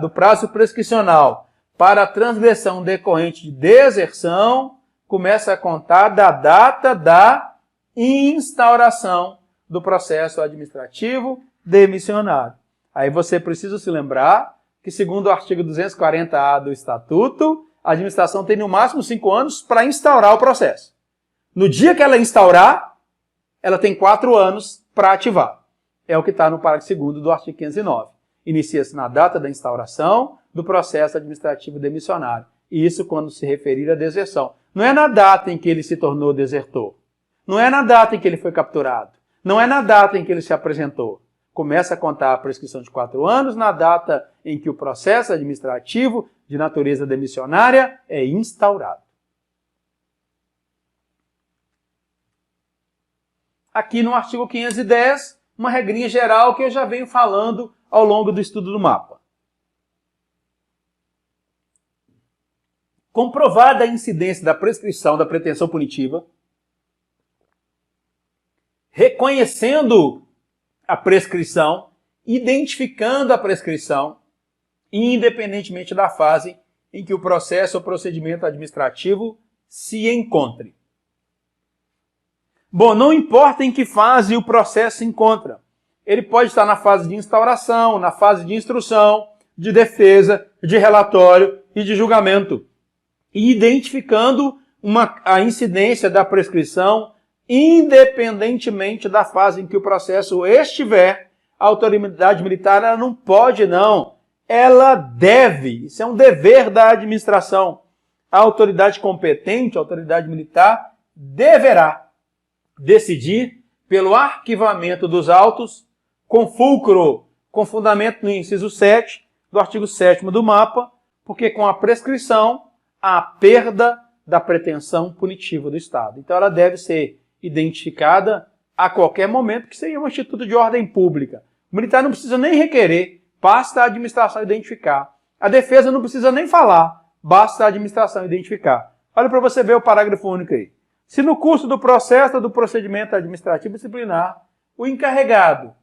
do prazo prescricional para a transgressão decorrente de deserção começa a contar da data da instauração do processo administrativo demissionário. Aí você precisa se lembrar que, segundo o artigo 240-A do Estatuto, a administração tem no máximo 5 anos para instaurar o processo. No dia que ela instaurar, ela tem 4 anos para ativar. É o que está no parágrafo 2º do artigo 509. Inicia-se na data da instauração do processo administrativo demissionário. E isso quando se referir à deserção. Não é na data em que ele se tornou desertor. Não é na data em que ele foi capturado. Não é na data em que ele se apresentou. Começa a contar a prescrição de 4 anos na data em que o processo administrativo de natureza demissionária é instaurado. Aqui no artigo 510, uma regrinha geral que eu já venho falando ao longo do estudo do mapa. Comprovada a incidência da prescrição da pretensão punitiva, reconhecendo a prescrição, identificando a prescrição, independentemente da fase em que o processo ou procedimento administrativo se encontre. Bom, não importa em que fase o processo se encontra. Ele pode estar na fase de instauração, na fase de instrução, de defesa, de relatório e de julgamento. E identificando a incidência da prescrição, independentemente da fase em que o processo estiver, a autoridade militar ela não pode, não. Ela deve, isso é um dever da administração. A autoridade competente, a autoridade militar, deverá decidir pelo arquivamento dos autos com fulcro, com fundamento no inciso 7 do artigo 7º do mapa, porque com a prescrição há a perda da pretensão punitiva do Estado. Então ela deve ser identificada a qualquer momento, que seria um instituto de ordem pública. O militar não precisa nem requerer, basta a administração identificar. A defesa não precisa nem falar, basta a administração identificar. Olha para você ver o parágrafo único aí. Se no curso do processo ou do procedimento administrativo disciplinar, o encarregado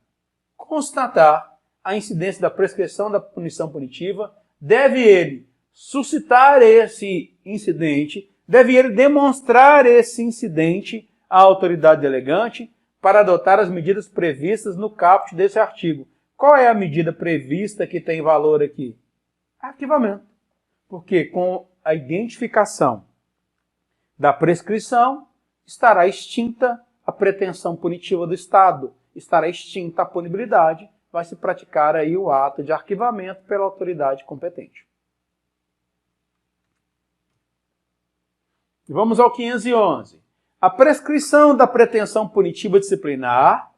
constatar a incidência da prescrição da punição punitiva, deve ele suscitar esse incidente, deve ele demonstrar esse incidente à autoridade delegante para adotar as medidas previstas no caput desse artigo. Qual é a medida prevista que tem valor aqui? Arquivamento. Porque com a identificação da prescrição, estará extinta a pretensão punitiva do Estado, estará extinta a punibilidade, vai se praticar aí o ato de arquivamento pela autoridade competente. Vamos ao 511. A prescrição da pretensão punitiva disciplinar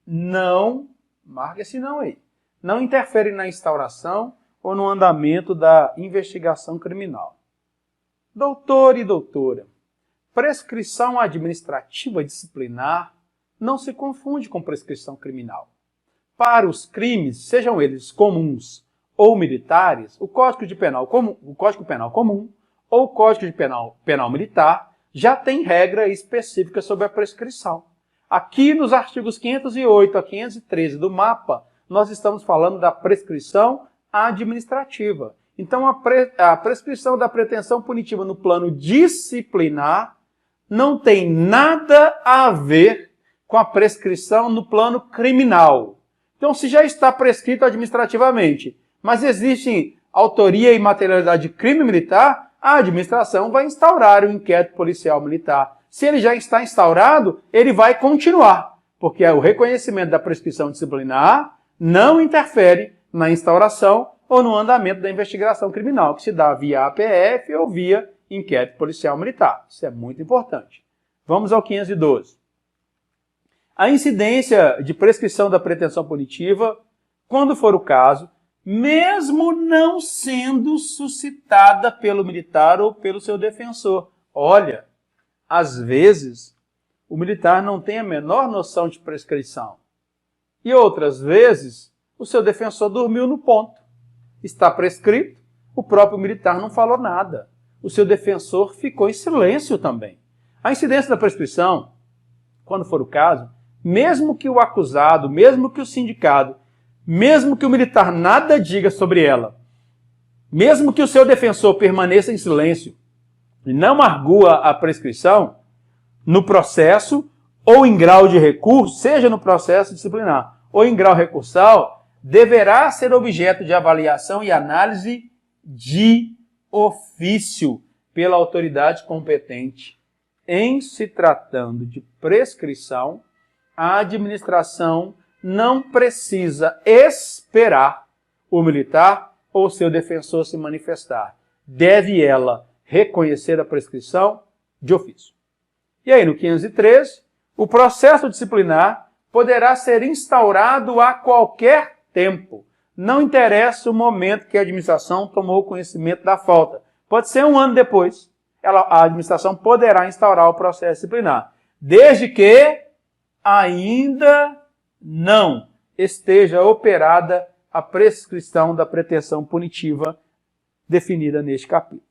não, marca esse não aí, não interfere na instauração ou no andamento da investigação criminal. Doutor e doutora, prescrição administrativa disciplinar não se confunde com prescrição criminal. Para os crimes, sejam eles comuns ou militares, o Código Penal Comum ou o Código Penal Militar já tem regra específica sobre a prescrição. Aqui nos artigos 508 a 513 do mapa, nós estamos falando da prescrição administrativa. Então, a prescrição da pretensão punitiva no plano disciplinar não tem nada a ver com a prescrição no plano criminal. Então, se já está prescrito administrativamente, mas existe autoria e materialidade de crime militar, a administração vai instaurar o inquérito policial militar. Se ele já está instaurado, ele vai continuar, porque o reconhecimento da prescrição disciplinar não interfere na instauração ou no andamento da investigação criminal, que se dá via APF ou via inquérito policial militar. Isso é muito importante. Vamos ao 512. A incidência de prescrição da pretensão punitiva, quando for o caso, mesmo não sendo suscitada pelo militar ou pelo seu defensor. Olha, às vezes, o militar não tem a menor noção de prescrição. E outras vezes, o seu defensor dormiu no ponto. Está prescrito, o próprio militar não falou nada. O seu defensor ficou em silêncio também. A incidência da prescrição, quando for o caso, mesmo que o acusado, mesmo que o sindicado, mesmo que o militar nada diga sobre ela, mesmo que o seu defensor permaneça em silêncio e não argua a prescrição, no processo ou em grau de recurso, seja no processo disciplinar ou em grau recursal, deverá ser objeto de avaliação e análise de ofício pela autoridade competente. Em se tratando de prescrição, a administração não precisa esperar o militar ou seu defensor se manifestar. Deve ela reconhecer a prescrição de ofício. E aí, no 513, o processo disciplinar poderá ser instaurado a qualquer tempo. Não interessa o momento que a administração tomou conhecimento da falta. Pode ser 1 ano depois. A administração poderá instaurar o processo disciplinar, desde que ainda não esteja operada a prescrição da pretensão punitiva definida neste capítulo.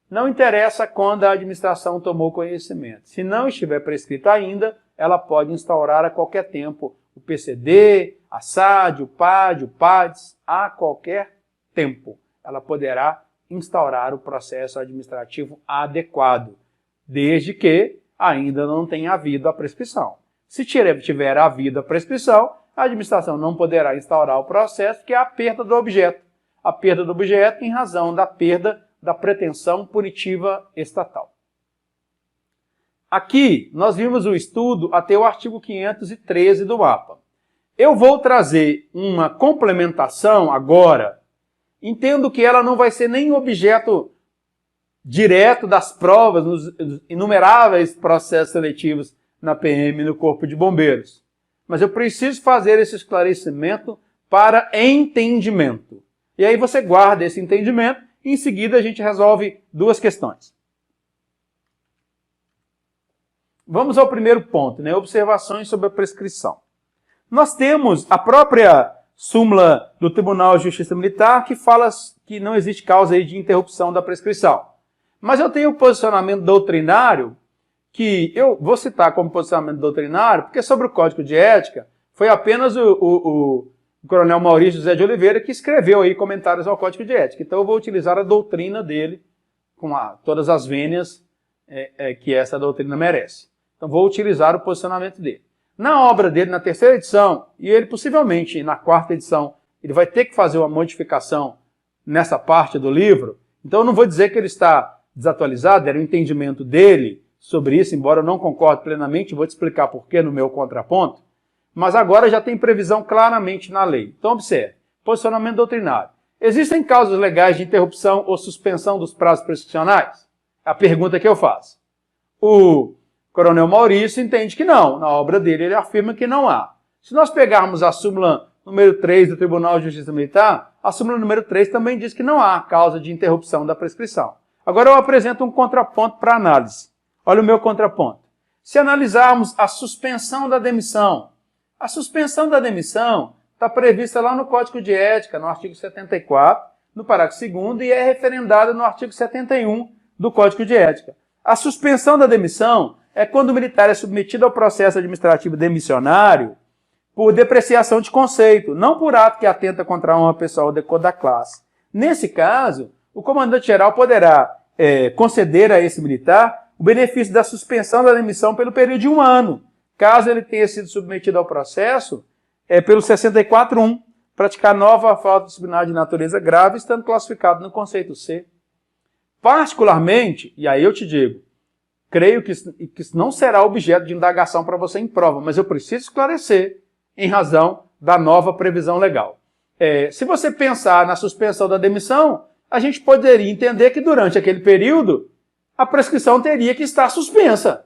Não interessa quando a administração tomou conhecimento. Se não estiver prescrito ainda, ela pode instaurar a qualquer tempo o PCD, a SAD, o PAD, o PADS, a qualquer tempo. Ela poderá instaurar o processo administrativo adequado, desde que ainda não tenha havido a prescrição. Se tiver havido a prescrição, a administração não poderá instaurar o processo, que é a perda do objeto. A perda do objeto em razão da perda da pretensão punitiva estatal. Aqui, nós vimos o estudo até o artigo 513 do MAPA. Eu vou trazer uma complementação agora. Entendo que ela não vai ser nem objeto direto das provas nos inumeráveis processos seletivos na PM e no Corpo de Bombeiros. Mas eu preciso fazer esse esclarecimento para entendimento. E aí você guarda esse entendimento e em seguida a gente resolve duas questões. Vamos ao primeiro ponto, né? Observações sobre a prescrição. Nós temos a própria súmula do Tribunal de Justiça Militar que fala que não existe causa aí de interrupção da prescrição. Mas eu tenho o posicionamento doutrinário, que eu vou citar como posicionamento doutrinário, porque sobre o Código de Ética foi apenas o Coronel Maurício José de Oliveira que escreveu aí comentários ao Código de Ética. Então eu vou utilizar a doutrina dele com todas as vênias que essa doutrina merece. Então vou utilizar o posicionamento dele. Na obra dele, na terceira edição, e ele possivelmente na quarta edição, ele vai ter que fazer uma modificação nessa parte do livro. Então eu não vou dizer que ele está desatualizado, era o entendimento dele sobre isso, embora eu não concorde plenamente, vou te explicar por quê no meu contraponto. Mas agora já tem previsão claramente na lei. Então observe, posicionamento doutrinário. Existem causas legais de interrupção ou suspensão dos prazos prescricionais? É a pergunta que eu faço. O Coronel Maurício entende que não. Na obra dele ele afirma que não há. Se nós pegarmos a súmula número 3 do Tribunal de Justiça Militar, a súmula número 3 também diz que não há causa de interrupção da prescrição. Agora eu apresento um contraponto para análise. Olha o meu contraponto. Se analisarmos a suspensão da demissão, a suspensão da demissão está prevista lá no Código de Ética, no artigo 74, no parágrafo 2º, e é referendada no artigo 71 do Código de Ética. A suspensão da demissão é quando o militar é submetido ao processo administrativo demissionário por depreciação de conceito, não por ato que atenta contra uma pessoa ou decoro da classe. Nesse caso, o comandante-geral poderá conceder a esse militar o benefício da suspensão da demissão pelo período de 1 ano, caso ele tenha sido submetido ao processo pelo 64.1, praticar nova falta disciplinar de natureza grave, estando classificado no conceito C. Particularmente, e aí eu te digo, creio que isso não será objeto de indagação para você em prova, mas eu preciso esclarecer em razão da nova previsão legal. Se você pensar na suspensão da demissão, a gente poderia entender que durante aquele período a prescrição teria que estar suspensa.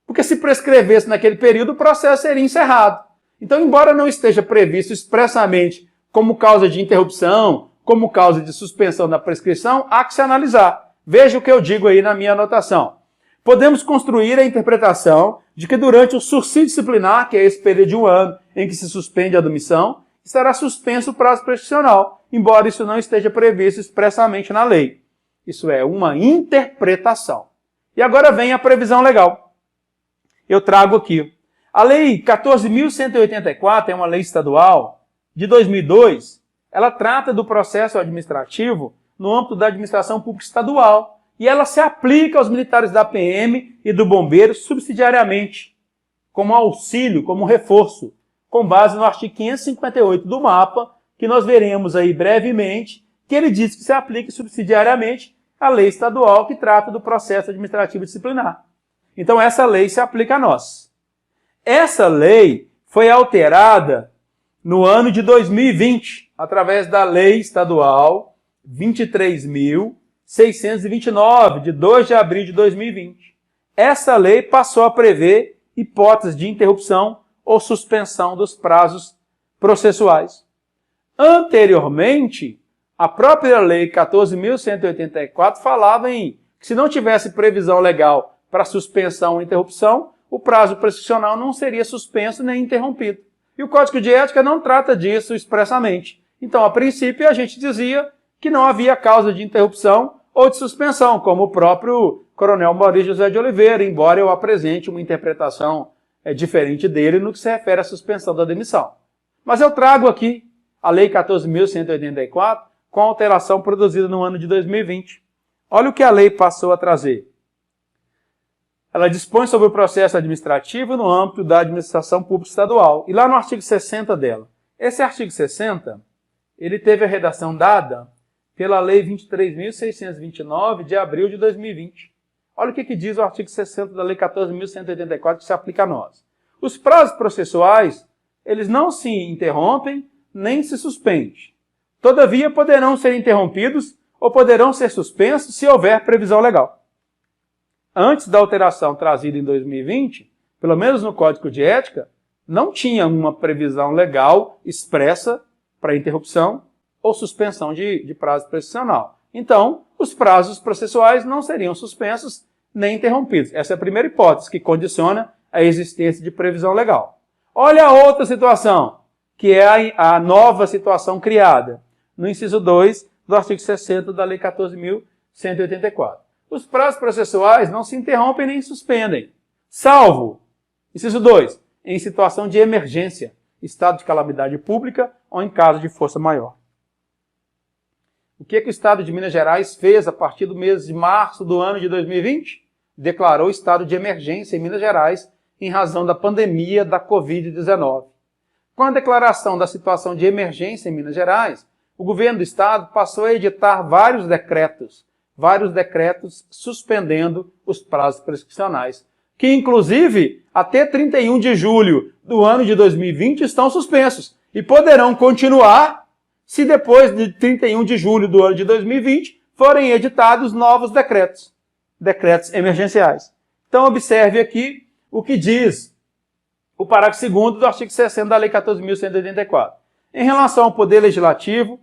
Porque se prescrevesse naquele período, o processo seria encerrado. Então, embora não esteja previsto expressamente como causa de interrupção, como causa de suspensão da prescrição, há que se analisar. Veja o que eu digo aí na minha anotação. Podemos construir a interpretação de que durante o sursi disciplinar, que é esse período de 1 ano em que se suspende a demissão, estará suspenso o prazo prescricional, embora isso não esteja previsto expressamente na lei. Isso é uma interpretação. E agora vem a previsão legal. Eu trago aqui. A Lei 14.184 é uma lei estadual de 2002. Ela trata do processo administrativo no âmbito da administração pública estadual. E ela se aplica aos militares da PM e do bombeiro subsidiariamente, como auxílio, como reforço, com base no artigo 558 do MAPA, que nós veremos aí brevemente, que ele diz que se aplica subsidiariamente à lei estadual que trata do processo administrativo disciplinar. Então essa lei se aplica a nós. Essa lei foi alterada no ano de 2020, através da Lei Estadual 23.629, de 2 de abril de 2020. Essa lei passou a prever hipóteses de interrupção ou suspensão dos prazos processuais. Anteriormente, a própria Lei 14.184 falava que se não tivesse previsão legal para suspensão ou interrupção, o prazo prescricional não seria suspenso nem interrompido. E o Código de Ética não trata disso expressamente. Então, a princípio, a gente dizia que não havia causa de interrupção ou de suspensão, como o próprio Coronel Maurício José de Oliveira, embora eu apresente uma interpretação diferente dele no que se refere à suspensão da demissão. Mas eu trago aqui a Lei 14.184 com a alteração produzida no ano de 2020. Olha o que a lei passou a trazer. Ela dispõe sobre o processo administrativo no âmbito da administração pública estadual. E lá no artigo 60 dela. Esse artigo 60, ele teve a redação dada pela Lei 23.629 de abril de 2020. Olha o que diz o artigo 60 da Lei 14.184 que se aplica a nós. Os prazos processuais, eles não se interrompem nem se suspendem. Todavia, poderão ser interrompidos ou poderão ser suspensos se houver previsão legal. Antes da alteração trazida em 2020, pelo menos no Código de Ética, não tinha uma previsão legal expressa para interrupção ou suspensão de prazo prescricional. Então, os prazos processuais não seriam suspensos nem interrompidos. Essa é a primeira hipótese que condiciona a existência de previsão legal. Olha a outra situação, que é a nova situação criada no inciso 2 do artigo 60 da Lei 14.184. Os prazos processuais não se interrompem nem suspendem, salvo, inciso 2, em situação de emergência, estado de calamidade pública ou em caso de força maior. O que o Estado de Minas Gerais fez a partir do mês de março do ano de 2020? Declarou estado de emergência em Minas Gerais em razão da pandemia da Covid-19. Com a declaração da situação de emergência em Minas Gerais, o governo do Estado passou a editar vários decretos suspendendo os prazos prescricionais, que inclusive até 31 de julho do ano de 2020 estão suspensos e poderão continuar se depois de 31 de julho do ano de 2020 forem editados novos decretos emergenciais. Então observe aqui o que diz o parágrafo 2º do artigo 60 da Lei 14.184. Em relação ao Poder Legislativo,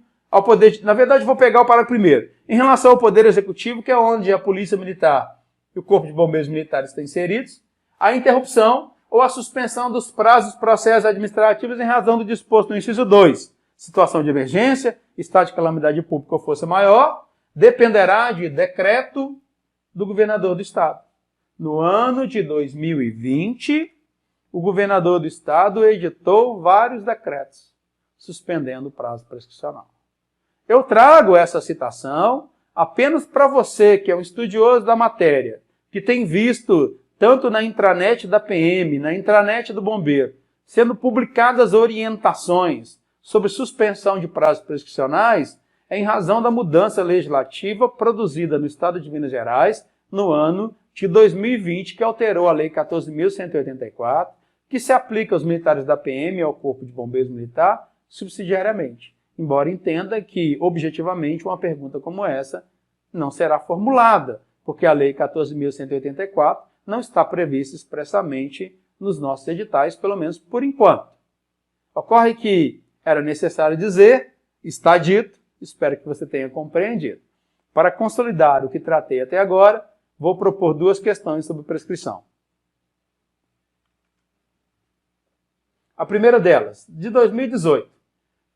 na verdade vou pegar o parágrafo primeiro. Em relação ao Poder Executivo, que é onde a Polícia Militar e o Corpo de Bombeiros Militares estão inseridos, a interrupção ou a suspensão dos prazos dos processos administrativos em razão do disposto no inciso 2, situação de emergência, estado de calamidade pública ou força maior, dependerá de decreto do governador do Estado. No ano de 2020, o governador do Estado editou vários decretos suspendendo o prazo prescricional. Eu trago essa citação apenas para você, que é um estudioso da matéria, que tem visto, tanto na intranet da PM, na intranet do Bombeiro, sendo publicadas orientações sobre suspensão de prazos prescricionais em razão da mudança legislativa produzida no Estado de Minas Gerais no ano de 2020, que alterou a Lei 14.184, que se aplica aos militares da PM e ao Corpo de Bombeiros Militar subsidiariamente. Embora entenda que, objetivamente, uma pergunta como essa não será formulada, porque a Lei 14.184 não está prevista expressamente nos nossos editais, pelo menos por enquanto. Ocorre que era necessário dizer, está dito, espero que você tenha compreendido. Para consolidar o que tratei até agora, vou propor duas questões sobre prescrição. A primeira delas, de 2018.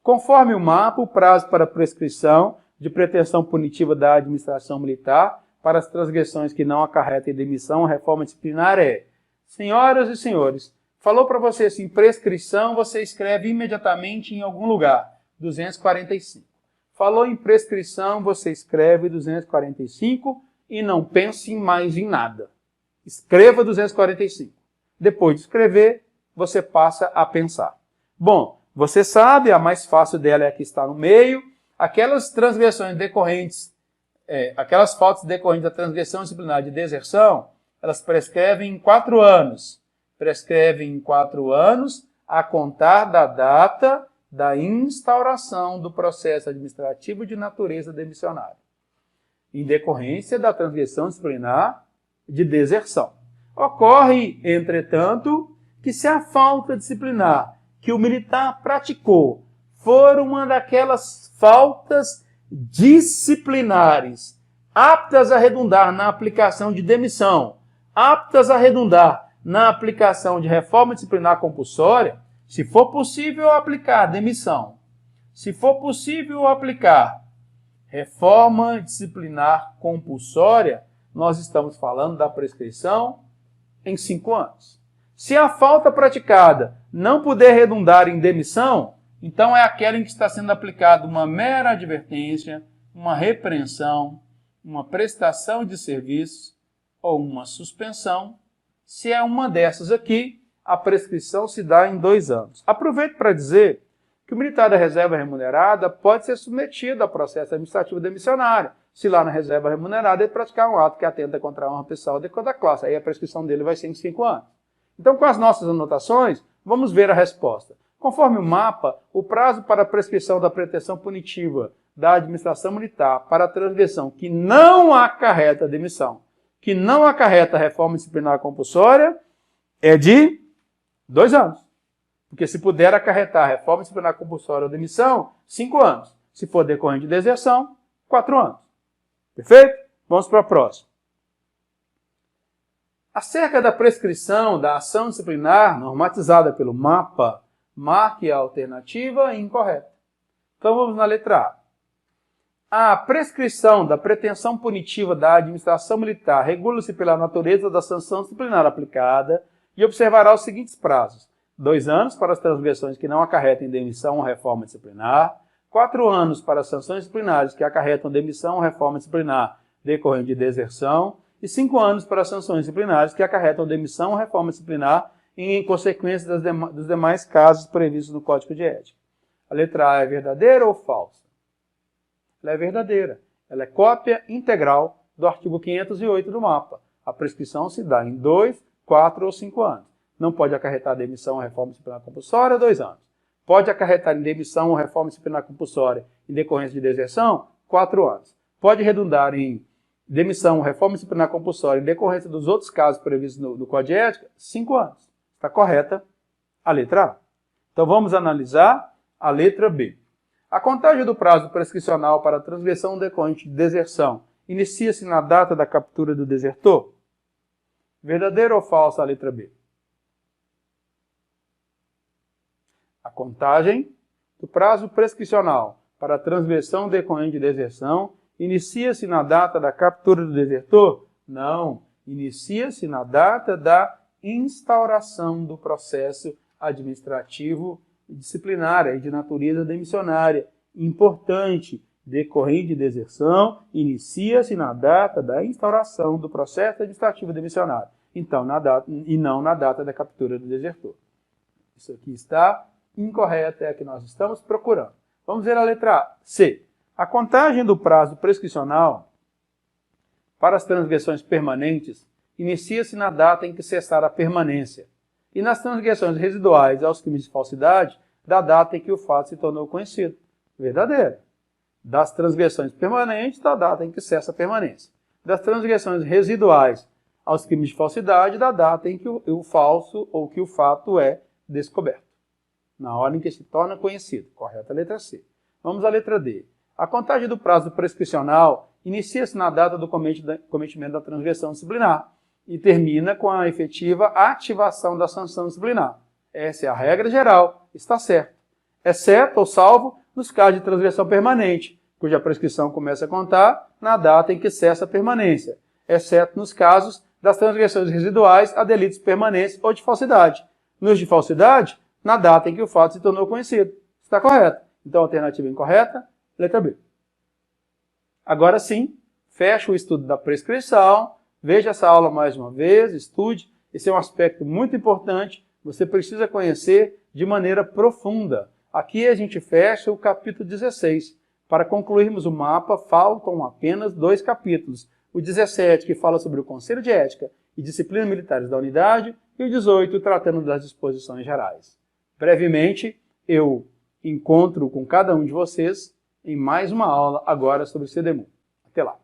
Conforme o mapa, o prazo para prescrição de pretensão punitiva da administração militar para as transgressões que não acarretem demissão ou reforma disciplinar é: senhoras e senhores, falou para você assim, prescrição, você escreve imediatamente em algum lugar, 245. Falou em prescrição, você escreve 245 e não pense mais em nada. Escreva 245. Depois de escrever, você passa a pensar. Bom, você sabe, a mais fácil dela é a que está no meio. Aquelas transgressões decorrentes, aquelas faltas decorrentes da transgressão disciplinar de deserção, elas prescrevem em 4 anos. Prescrevem em 4 anos a contar da data da instauração do processo administrativo de natureza demissionária, em decorrência da transgressão disciplinar de deserção. Ocorre, entretanto, que se a falta disciplinar que o militar praticou for uma daquelas faltas disciplinares aptas a redundar na aplicação de demissão, aptas a redundar na aplicação de reforma disciplinar compulsória, se for possível aplicar demissão, se for possível aplicar reforma disciplinar compulsória, nós estamos falando da prescrição em 5 anos. Se a falta praticada não puder redundar em demissão, então é aquela em que está sendo aplicada uma mera advertência, uma repreensão, uma prestação de serviço ou uma suspensão. Se é uma dessas aqui, a prescrição se dá em 2 anos. Aproveito para dizer que o militar da reserva remunerada pode ser submetido a processo administrativo demissionário, se lá na reserva remunerada ele praticar um ato que atenta contra a honra pessoal de cada classe. Aí a prescrição dele vai ser em 5 anos. Então, com as nossas anotações, vamos ver a resposta. Conforme o mapa, o prazo para a prescrição da pretensão punitiva da administração militar para a transgressão que não acarreta demissão, que não acarreta reforma disciplinar compulsória, é de 2 anos. Porque se puder acarretar reforma disciplinar compulsória ou demissão, 5 anos. Se for decorrente de deserção, 4 anos. Perfeito? Vamos para a próxima. Acerca da prescrição da ação disciplinar normatizada pelo mapa, marque a alternativa incorreta. Então vamos na letra A. A prescrição da pretensão punitiva da administração militar regula-se pela natureza da sanção disciplinar aplicada e observará os seguintes prazos: 2 anos para as transgressões que não acarretem demissão ou reforma disciplinar, 4 anos para as sanções disciplinares que acarretam demissão ou reforma disciplinar decorrente de deserção e 5 anos para as sanções disciplinares que acarretam demissão ou reforma disciplinar em consequência dos demais casos previstos no Código de Ética. A letra A é verdadeira ou falsa? Ela é verdadeira. Ela é cópia integral do artigo 508 do mapa. A prescrição se dá em 2, 4 ou 5 anos. Não pode acarretar demissão ou reforma disciplinar compulsória 2 anos. Pode acarretar em demissão ou reforma disciplinar compulsória em decorrência de deserção 4 anos. Pode redundar em demissão ou reforma disciplinar compulsória em decorrência dos outros casos previstos no Código de Ética 5 anos. Está correta a letra A. Então vamos analisar a letra B. A contagem do prazo prescricional para a transgressão decorrente de deserção inicia-se na data da captura do desertor? Verdadeira ou falsa a letra B? A contagem do prazo prescricional para a transgressão decorrente de deserção inicia-se na data da captura do desertor? Não. Inicia-se na data da instauração do processo administrativo disciplinar e de natureza demissionária. Importante, decorrente de deserção, inicia-se na data da instauração do processo administrativo demissionário. Então, e não na data da captura do desertor. Isso aqui está incorreto, é a que nós estamos procurando. Vamos ver a letra C. A contagem do prazo prescricional para as transgressões permanentes inicia-se na data em que cessar a permanência. E nas transgressões residuais aos crimes de falsidade, da data em que o fato se tornou conhecido. Verdadeiro. Das transgressões permanentes, da data em que cessa a permanência. Das transgressões residuais aos crimes de falsidade, da data em que o falso ou que o fato é descoberto. Na hora em que se torna conhecido. Correta a letra C. Vamos à letra D. A contagem do prazo prescricional inicia-se na data do cometimento da transgressão disciplinar e termina com a efetiva ativação da sanção disciplinar. Essa é a regra geral, está certo. Exceto ou salvo nos casos de transgressão permanente, cuja prescrição começa a contar na data em que cessa a permanência, exceto nos casos das transgressões residuais a delitos permanentes ou de falsidade. Nos de falsidade, na data em que o fato se tornou conhecido. Está correto. Então, a alternativa incorreta, letra B. Agora sim, fecha o estudo da prescrição. Veja essa aula mais uma vez, estude. Esse é um aspecto muito importante. Você precisa conhecer de maneira profunda. Aqui a gente fecha o capítulo 16. Para concluirmos o mapa, faltam apenas 2 capítulos. O 17, que fala sobre o Conselho de Ética e Disciplina Militares da Unidade, e o 18, tratando das disposições gerais. Brevemente, eu encontro com cada um de vocês em mais uma aula agora sobre CDMU. Até lá!